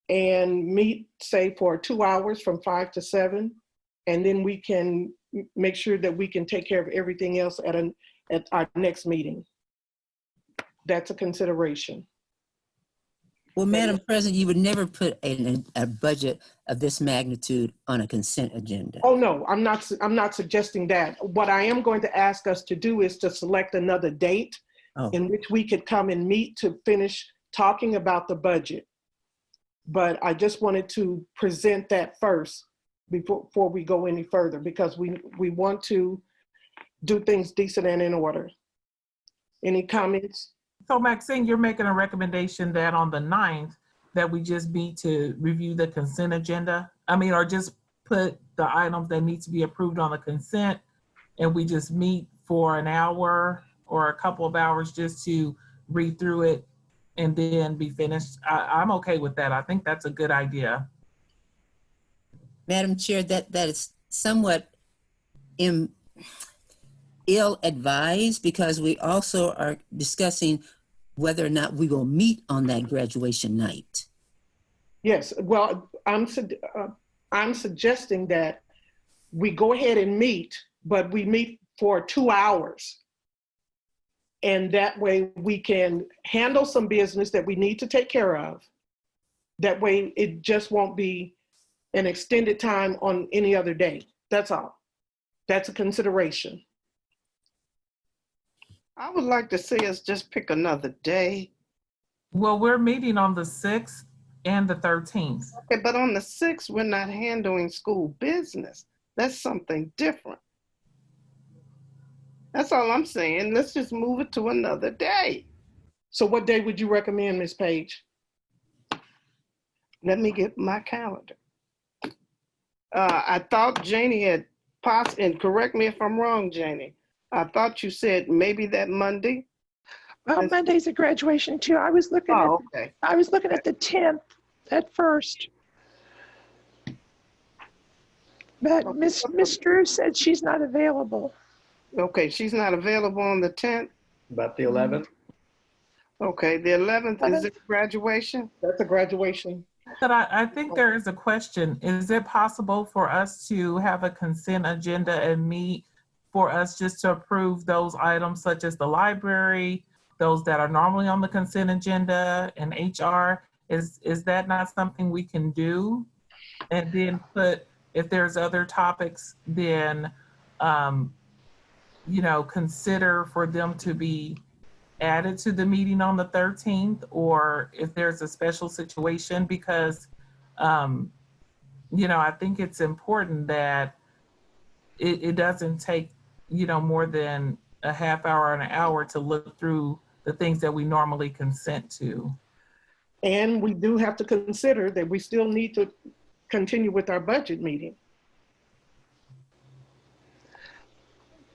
and meet, say, for 2 hours from 5 to 7, and then we can make sure that we can take care of everything else at our next meeting. That's a consideration. Well, Madam President, you would never put a budget of this magnitude on a consent agenda. Oh, no, I'm not suggesting that. What I am going to ask us to do is to select another date in which we could come and meet to finish talking about the budget. But I just wanted to present that first before we go any further, because we want to do things decent and in order. Any comments? So Maxine, you're making a recommendation that on the 9th, that we just meet to review the consent agenda? I mean, or just put the items that need to be approved on the consent, and we just meet for an hour or a couple of hours just to read through it and then be finished? I'm okay with that. I think that's a good idea. Madam Chair, that is somewhat ill-advised, because we also are discussing whether or not we will meet on that graduation night. Yes, well, I'm suggesting that we go ahead and meet, but we meet for 2 hours. And that way we can handle some business that we need to take care of. That way it just won't be an extended time on any other day. That's all. That's a consideration. I would like to see us just pick another day. Well, we're meeting on the 6th and the 13th. Okay, but on the 6th, we're not handling school business. That's something different. That's all I'm saying. Let's just move it to another day. So what day would you recommend, Ms. Page? Let me get my calendar. I thought Janie had and correct me if I'm wrong, Janie. I thought you said maybe that Monday. Well, Monday's a graduation too. I was looking I was looking at the 10th at first. But Miss Drew said she's not available. Okay, she's not available on the 10th. About the 11th? Okay, the 11th, is it graduation? That's a graduation. But I think there is a question. Is it possible for us to have a consent agenda and meet for us just to approve those items such as the library, those that are normally on the consent agenda, and HR? Is that not something we can do? And then put, if there's other topics, then consider for them to be added to the meeting on the 13th, or if there's a special situation, because I think it's important that it doesn't take more than a half hour or an hour to look through the things that we normally consent to. And we do have to consider that we still need to continue with our budget meeting.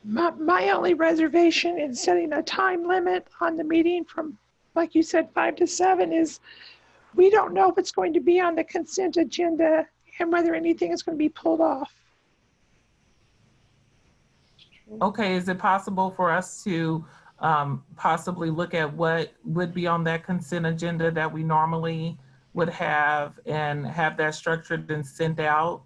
My only reservation in setting a time limit on the meeting from, like you said, 5 to 7 is we don't know what's going to be on the consent agenda and whether anything is going to be pulled off. Okay, is it possible for us to possibly look at what would be on that consent agenda that we normally would have and have that structured and sent out?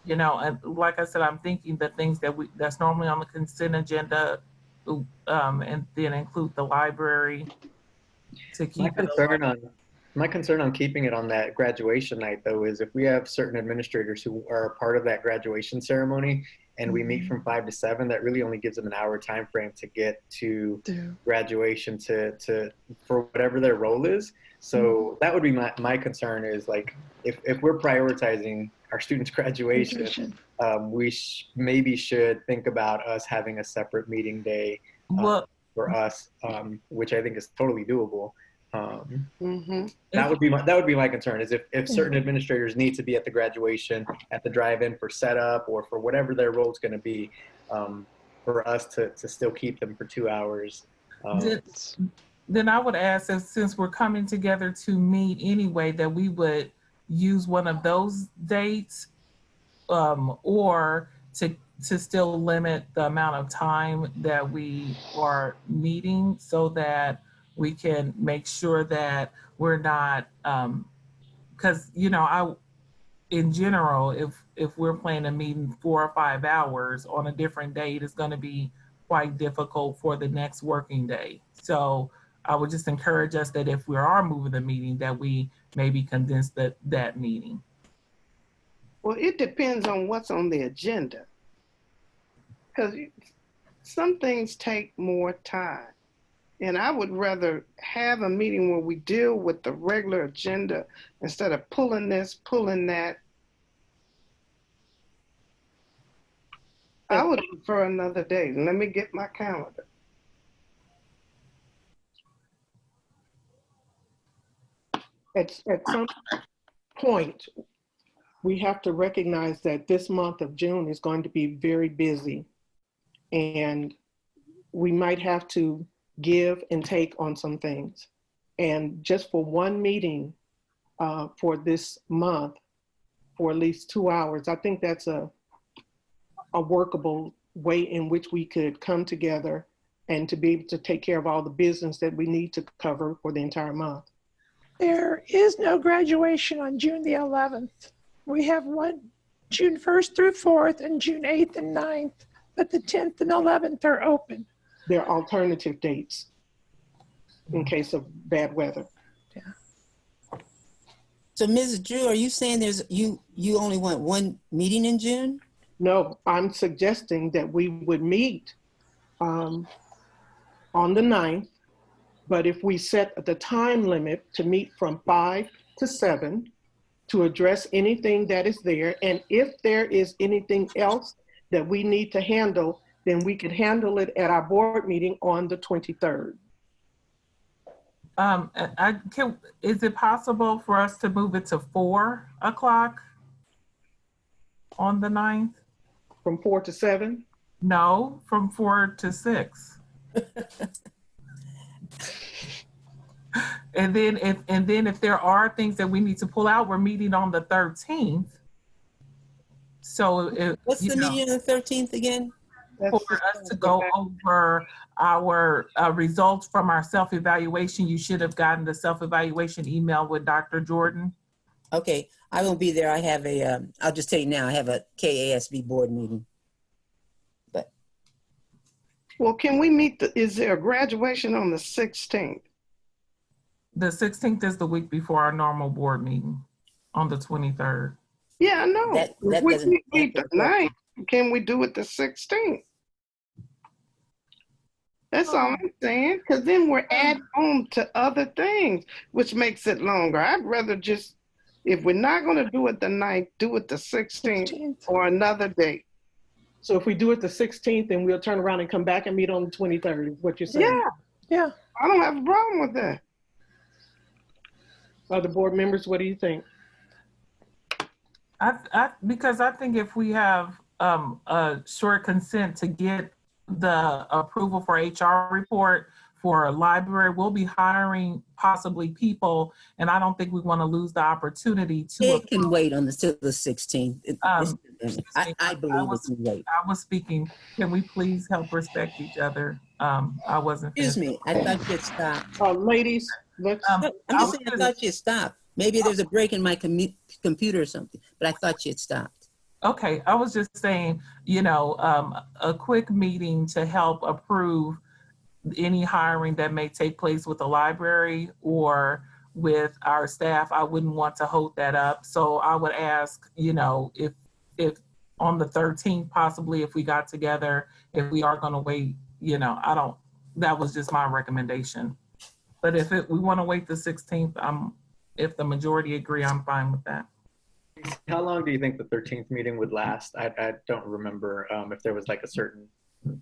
And like I said, I'm thinking the things that's normally on the consent agenda, and then include the library to keep my concern on keeping it on that graduation night, though, is if we have certain administrators who are a part of that graduation ceremony and we meet from 5 to 7, that really only gives them an hour time frame to get to graduation for whatever their role is. So that would be my concern, is like, if we're prioritizing our students' graduation, we maybe should think about us having a separate meeting day for us, which I think is totally doable. That would be my concern, is if certain administrators need to be at the graduation, at the drive-in for setup, or for whatever their role is going to be, for us to still keep them for 2 hours. Then I would ask, since we're coming together to meet anyway, that we would use one of those dates, or to still limit the amount of time that we are meeting, so that we can make sure that we're not, because in general, if we're planning a meeting 4 or 5 hours on a different date, it's going to be quite difficult for the next working day. So I would just encourage us that if we are moving the meeting, that we maybe condense that meeting. Well, it depends on what's on the agenda. Because some things take more time. And I would rather have a meeting where we deal with the regular agenda instead of pulling this, pulling that. I would prefer another day. Let me get my calendar. At some point, we have to recognize that this month of June is going to be very busy. And we might have to give and take on some things. And just for one meeting for this month, for at least 2 hours, I think that's a workable way in which we could come together and to be able to take care of all the business that we need to cover for the entire month. There is no graduation on June the 11th. We have one June 1st through 4th and June 8th and 9th, but the 10th and 11th are open. There are alternative dates in case of bad weather. Yeah. So Mrs. Drew, are you saying you only want one meeting in June? No, I'm suggesting that we would meet on the 9th, but if we set the time limit to meet from 5 to 7 to address anything that is there, and if there is anything else that we need to handle, then we could handle it at our board meeting on the 23rd. Is it possible for us to move it to 4 o'clock on the 9th? From 4 to 7? No, from 4 to 6. And then if there are things that we need to pull out, we're meeting on the 13th. So what's the meeting on the 13th again? For us to go over our results from our self-evaluation. You should have gotten the self-evaluation email with Dr. Jordan. Okay, I won't be there. I have I'll just tell you now, I have a KASB board meeting. But well, can we meet is there a graduation on the 16th? The 16th is the week before our normal board meeting on the 23rd. Yeah, I know. That if we doesn't meet the 9th, can we do it the 16th? That's all I'm saying, because then we're adding on to other things, which makes it longer. I'd rather just, if we're not going to do it the 9th, do it the 16th or another date. So if we do it the 16th, then we'll turn around and come back and meet on the 23rd, is what you're saying? Yeah. I don't have a problem with that. Other board members, what do you think? Because I think if we have a short consent to get the approval for HR report for a library, we'll be hiring possibly people, and I don't think we want to lose the opportunity to. It can wait until the 16th. I believe it can wait. I was speaking. Can we please help respect each other? I wasn't. Excuse me. I thought you had stopped. Ladies, let's. I'm just saying. I thought you had stopped. Maybe there's a break in my computer or something, but I thought you had stopped. Okay, I was just saying, a quick meeting to help approve any hiring that may take place with the library or with our staff. I wouldn't want to hold that up. So I would ask, if on the 13th, possibly if we got together, if we are going to wait, that was just my recommendation. But if we want to wait the 16th, if the majority agree, I'm fine with that. How long do you think the 13th meeting would last? I don't remember if there was like a certain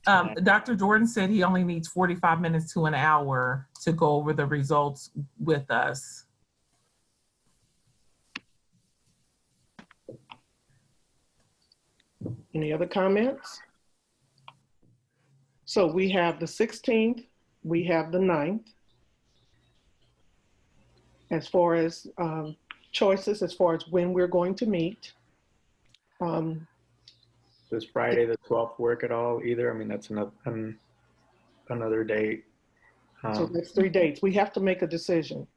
time. Dr. Jordan said he only needs 45 minutes to an hour to go over the results with us. Any other comments? So we have the 16th, we have the 9th. As far as choices, as far as when we're going to meet. Does Friday the 12th work at all either? I mean, that's another date. So that's 3 dates. We have to make a decision.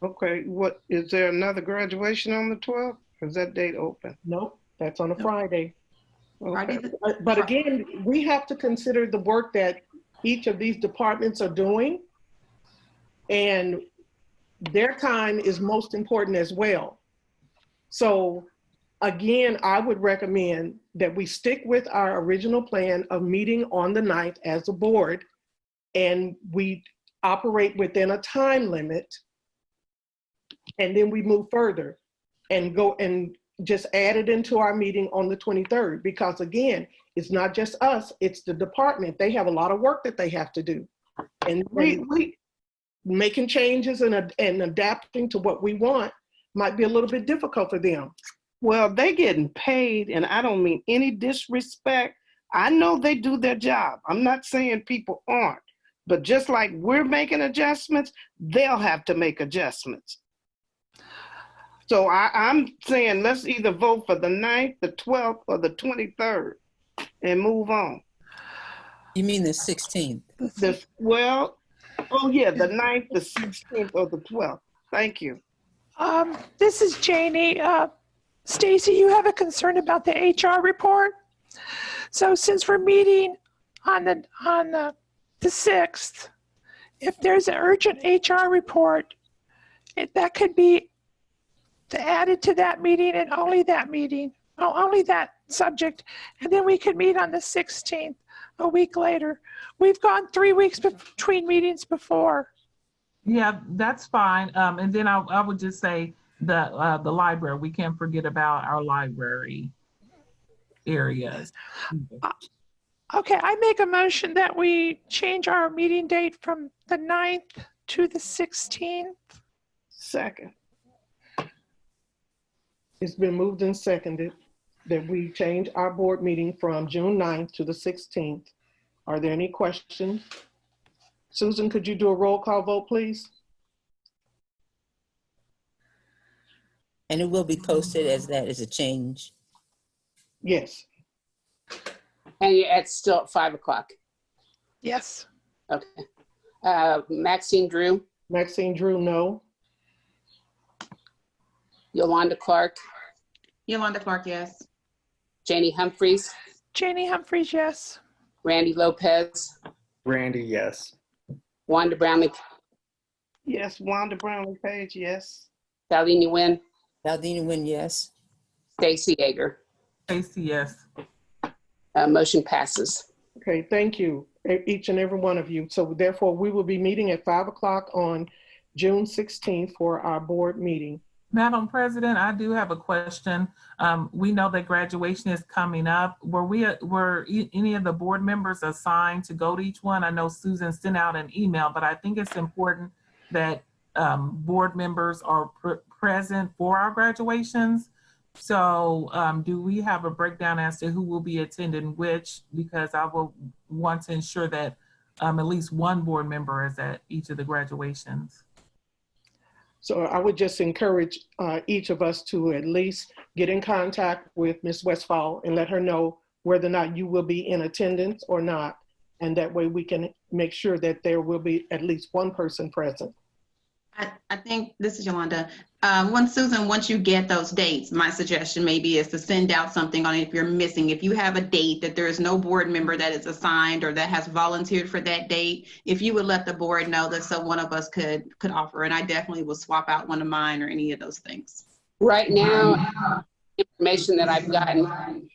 Okay, is there another graduation on the 12th? Is that date open? Nope, that's on a Friday. Okay. But again, we have to consider the work that each of these departments are doing. and their time is most important as well. So again, I would recommend that we stick with our original plan of meeting on the 9th as a board, and we operate within a time limit, and then we move further and go and just add it into our meeting on the 23rd, because again, it's not just us, it's the department. They have a lot of work that they have to do. And we making changes and adapting to what we want might be a little bit difficult for them. Well, they getting paid, and I don't mean any disrespect. I know they do their job. I'm not saying people aren't, but just like we're making adjustments, they'll have to make adjustments. So I'm saying let's either vote for the 9th, the 12th, or the 23rd and move on. You mean the 16th? Well, oh yeah, the 9th, the 16th, or the 12th. Thank you. This is Janie. Stacy, you have a concern about the HR report. So since we're meeting on the 6th, if there's an urgent HR report, that could be added to that meeting and only that meeting, only that subject, and then we could meet on the 16th, a week later. We've gone 3 weeks between meetings before. Yeah, that's fine. And then I would just say the library. We can't forget about our library areas. Okay, I make a motion that we change our meeting date from the 9th to the 16th. Second. It's been moved and seconded that we change our board meeting from June 9th to the 16th. Are there any questions? Susan, could you do a roll call vote, please? And it will be posted as that is a change. Yes. And it's still at 5 o'clock? Yes. Okay. Maxine Drew? Maxine Drew, no. Yolanda Clark? Yolanda Clark, yes. Janie Humphreys? Janie Humphreys, yes. Randy Lopez? Randy, yes. Wanda Brownlee? Yes, Wanda Brownlee Page, yes. Valdini Nguyen? Valdini Nguyen, yes. Stacy Yeager? Stacy, yes. Motion passes. Okay, thank you, each and every one of you. So therefore, we will be meeting at 5 o'clock on June 16th for our board meeting. Madam President, I do have a question. We know that graduation is coming up. Were any of the board members assigned to go to each one? I know Susan sent out an email, but I think it's important that board members are present for our graduations. So do we have a breakdown as to who will be attending which? Because I will want to ensure that at least one board member is at each of the graduations. So I would just encourage each of us to at least get in contact with Ms. Westphal and let her know whether or not you will be in attendance or not. And that way we can make sure that there will be at least one person present. I think, this is Yolanda. Once you get those dates, my suggestion maybe is to send out something on it if you're missing. If you have a date that there is no board member that is assigned or that has volunteered for that date, if you would let the board know that so one of us could offer, and I definitely will swap out one of mine or any of those things. Right now, information that I've gotten,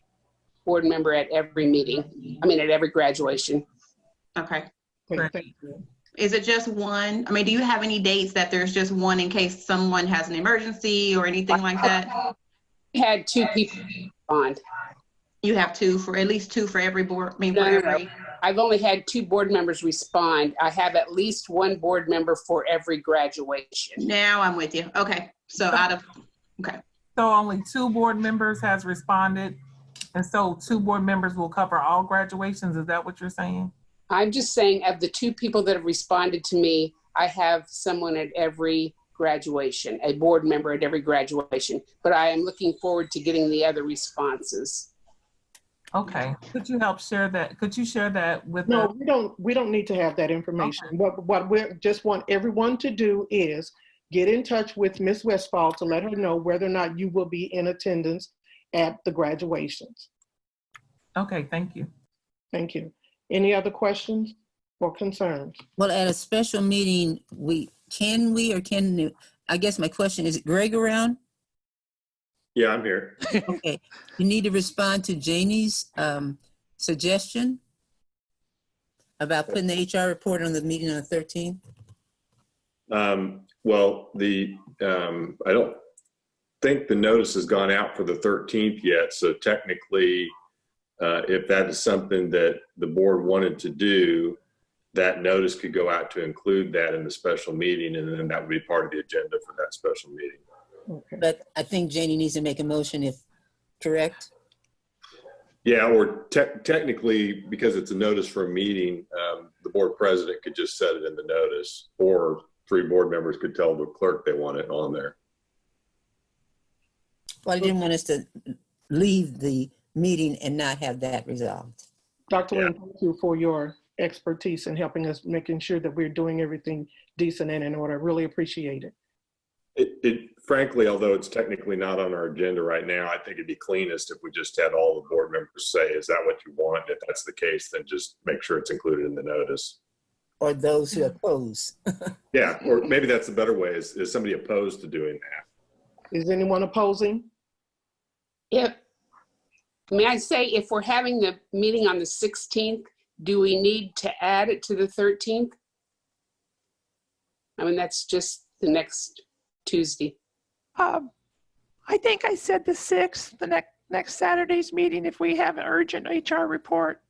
board member at every meeting, at every graduation. Okay. Okay, thank you. Is it just one? Do you have any dates that there's just one in case someone has an emergency or anything like that? We had 2 people respond. You have at least two for every board? No. I've only had 2 board members respond. I have at least 1 board member for every graduation. Now I'm with you. Okay. So okay. So only 2 board members has responded. And so 2 board members will cover all graduations. Is that what you're saying? I'm just saying, of the 2 people that have responded to me, I have someone at every graduation, a board member at every graduation, but I am looking forward to getting the other responses. Okay. Could you help share that? Could you share that with No, we don't need to have that information. Okay. What we just want everyone to do is get in touch with Ms. Westphal to let her know whether or not you will be in attendance at the graduations. Okay, thank you. Thank you. Any other questions or concerns? Well, at a special meeting, can we or can, I guess my question is Greg around? Yeah, I'm here. Okay, you need to respond to Janie's suggestion about putting the HR report on the meeting on the 13th. Well, I don't think the notice has gone out for the 13th yet. So technically, if that is something that the board wanted to do, that notice could go out to include that in the special meeting, and then that would be part of the agenda for that special meeting. Okay. But I think Janie needs to make a motion, if correct. Yeah, or technically, because it's a notice for a meeting, the board president could just set it in the notice, or 3 board members could tell the clerk they want it on there. Well, I didn't want us to leave the meeting and not have that resolved. Dr. Lynn, thank you for your expertise in helping us, making sure that we're doing everything decent and in order. I really appreciate it. Frankly, although it's technically not on our agenda right now, I think it'd be cleanest if we just had all the board members say, is that what you want? If that's the case, then just make sure it's included in the notice. Or those who oppose. Yeah, or maybe that's the better way, is somebody opposed to doing that. Is anyone opposing? May I say, if we're having the meeting on the 16th, do we need to add it to the 13th? I mean, that's just the next Tuesday. I think I said the 6th, the next Saturday's meeting, if we have an urgent HR report,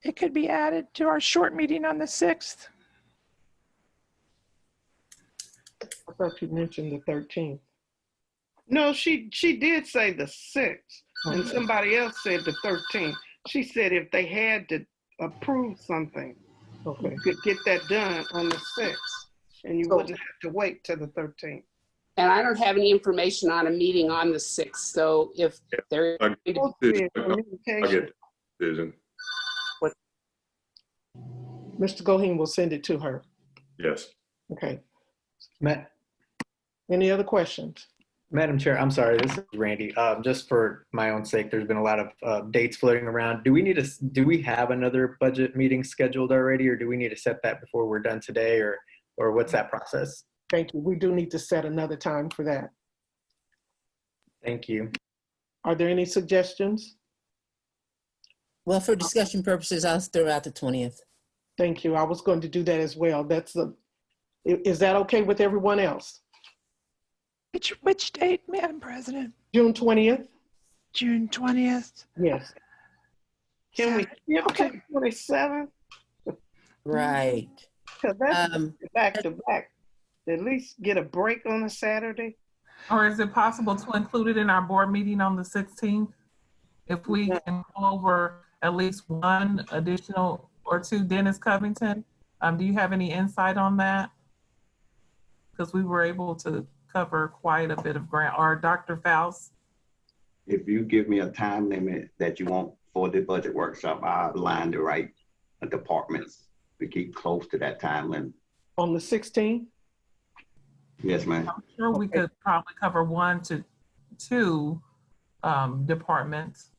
it could be added to our short meeting on the 6th. I thought you mentioned the 13th. No, she did say the 6th, and somebody else said the 13th. She said if they had to approve something, okay, you could get that done on the 6th, and you wouldn't have to wait till the 13th. And I don't have any information on a meeting on the 6th, so if there I'll get Susan. Mr. Goheen will send it to her. Yes. Okay. Matt. Any other questions? Madam Chair, I'm sorry, this is Randy. Just for my own sake, there's been a lot of dates floating around. Do we have another budget meeting scheduled already, or do we need to set that before we're done today, or what's that process? Thank you. We do need to set another time for that. Thank you. Are there any suggestions? Well, for discussion purposes, I'll throw out the 20th. Thank you. I was going to do that as well. Is that okay with everyone else? Which date, Madam President? June 20th. June 20th. Yes. Can we skip to 27th? Right. Because that's back to back. At least get a break on a Saturday. Or is it possible to include it in our board meeting on the 16th? If we can go over at least one additional or two, Dennis Covington, do you have any insight on that? Because we were able to cover quite a bit of ground. Or Dr. Faust? If you give me a time limit that you want for the budget workshop, I'll align the right departments to keep close to that time limit. On the 16th? Yes, ma'am. I'm sure we could probably cover 1 to 2 departments.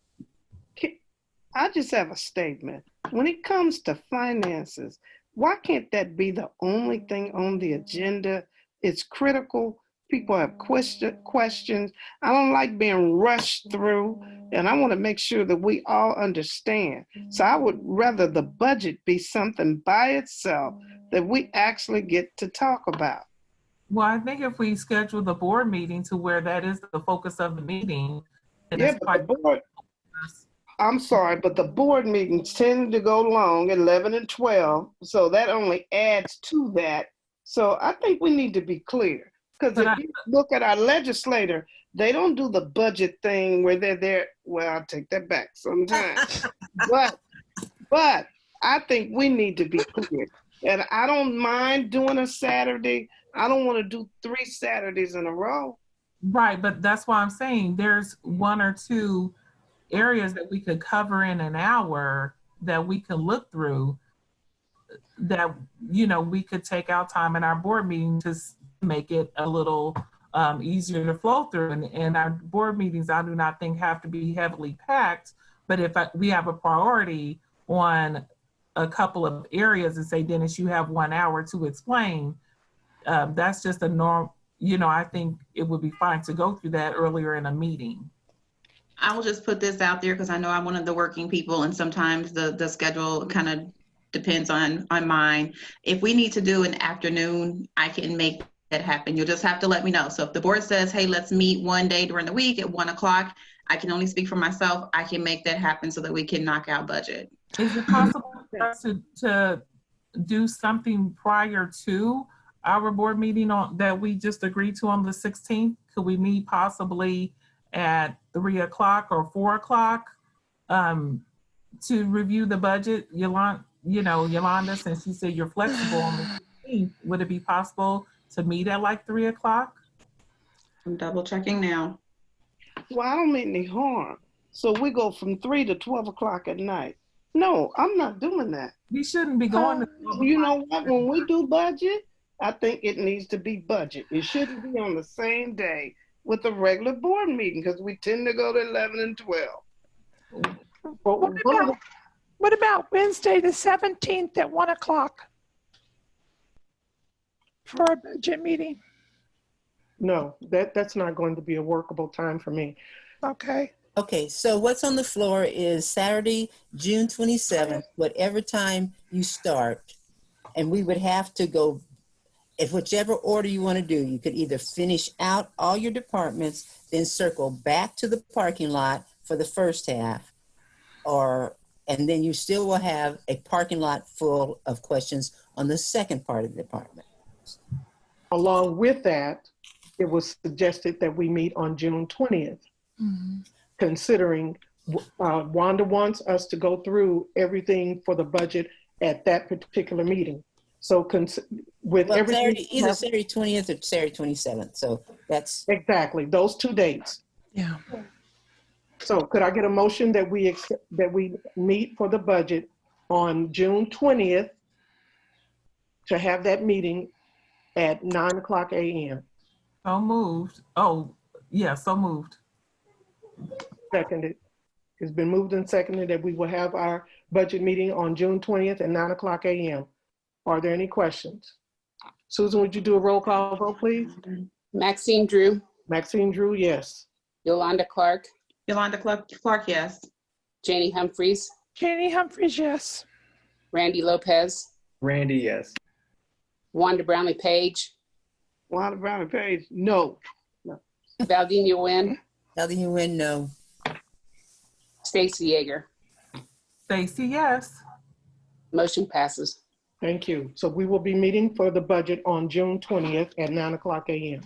I just have a statement. When it comes to finances, why can't that be the only thing on the agenda? It's critical. People have questions. I don't like being rushed through, and I want to make sure that we all understand. So I would rather the budget be something by itself that we actually get to talk about. Well, I think if we schedule the board meeting to where that is the focus of the meeting. Yeah, but the board, I'm sorry, but the board meetings tend to go long, 11 and 12. So that only adds to that. So I think we need to be clear. Because if you look at our legislator, they don't do the budget thing where they're there. Well, I'll take that back sometimes. but I think we need to be clear. And I don't mind doing a Saturday. I don't want to do 3 Saturdays in a row. Right, but that's why I'm saying there's 1 or 2 areas that we could cover in an hour that we can look through that, we could take out time in our board meeting to make it a little easier to flow through. And our board meetings, I do not think have to be heavily packed, but if we have a priority on a couple of areas and say, Dennis, you have 1 hour to explain, that's just a norm. I think it would be fine to go through that earlier in a meeting. I will just put this out there because I know I'm one of the working people, and sometimes the schedule kind of depends on mine. If we need to do an afternoon, I can make that happen. You'll just have to let me know. So if the board says, hey, let's meet one day during the week at 1 o'clock, I can only speak for myself. I can make that happen so that we can knock out budget. Is it possible for us to do something prior to our board meeting that we just agreed to on the 16th? Could we meet possibly at 3 o'clock or 4 o'clock to review the budget? Yolanda, since you said you're flexible on the 16th, would it be possible to meet at like 3 o'clock? I'm double checking now. Well, I don't mean any harm. So we go from 3 to 12 o'clock at night. No, I'm not doing that. We shouldn't be going to 12 You know what? When we do budget, I think it needs to be budget. It shouldn't be on the same day with a regular board meeting because we tend to go to 11 and 12. What about Wednesday, the 17th at 1 o'clock for our budget meeting? No, that's not going to be a workable time for me. Okay. Okay, so what's on the floor is Saturday, June 27th, whatever time you start. And we would have to go, if whichever order you want to do, you could either finish out all your departments, then circle back to the parking lot for the first half, and then you still will have a parking lot full of questions on the second part of the department. Along with that, it was suggested that we meet on June 20th, considering Wanda wants us to go through everything for the budget at that particular meeting. So with everything, Saturday, either Saturday 20th or Saturday 27th. So that's exactly those 2 dates. Yeah. So could I get a motion that we meet for the budget on June 20th to have that meeting at 9 o'clock a.m.? So moved. Oh, yeah, so moved. Seconded. It's been moved and seconded that we will have our budget meeting on June 20th at 9 o'clock a.m. Are there any questions? Susan, would you do a roll call vote, please? Maxine Drew. Maxine Drew, yes. Yolanda Clark. Yolanda Clark, yes. Janie Humphreys. Janie Humphreys, yes. Randy Lopez. Randy, yes. Wanda Brownlee Page. Wanda Brownlee Page, no. Valdina Nguyen. Valdina Nguyen, no. Stacy Yeager. Stacy, yes. Motion passes. Thank you. So we will be meeting for the budget on June 20th at 9 o'clock a.m.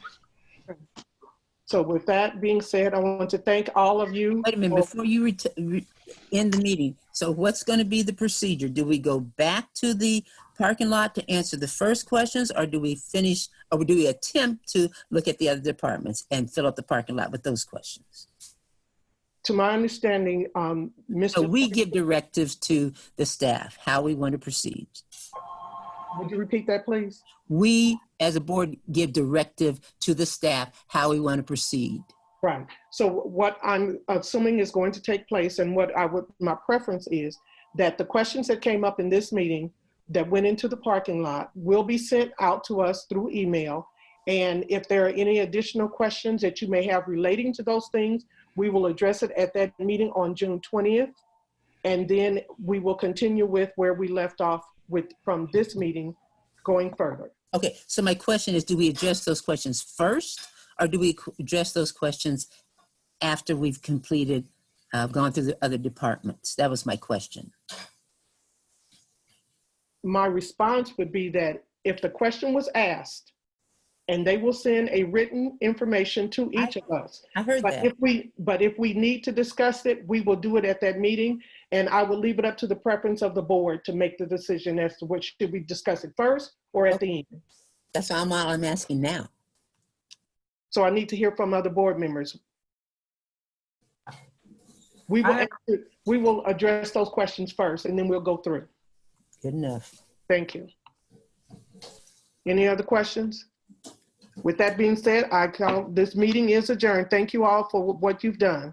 So with that being said, I want to thank all of you. Wait a minute, before you end the meeting. So what's going to be the procedure? Do we go back to the parking lot to answer the first questions, or do we finish, or do we attempt to look at the other departments and fill up the parking lot with those questions? To my understanding, So we give directives to the staff, how we want to proceed. Would you repeat that, please? We, as a board, give directive to the staff how we want to proceed. Right. So what I'm assuming is going to take place, and my preference is that the questions that came up in this meeting that went into the parking lot will be sent out to us through email. And if there are any additional questions that you may have relating to those things, we will address it at that meeting on June 20th. And then we will continue with where we left off from this meeting going further. Okay, so my question is, do we address those questions first, or do we address those questions after we've completed, gone through the other departments? That was my question. My response would be that if the question was asked, and they will send a written information to each of us. I heard that. But if we need to discuss it, we will do it at that meeting, and I will leave it up to the preference of the board to make the decision as to which should we discuss it first or at the end. That's all I'm asking now. So I need to hear from other board members. We will address those questions first, and then we'll go through. Good enough. Thank you. Any other questions? With that being said, I call this meeting is adjourned. Thank you all for what you've done.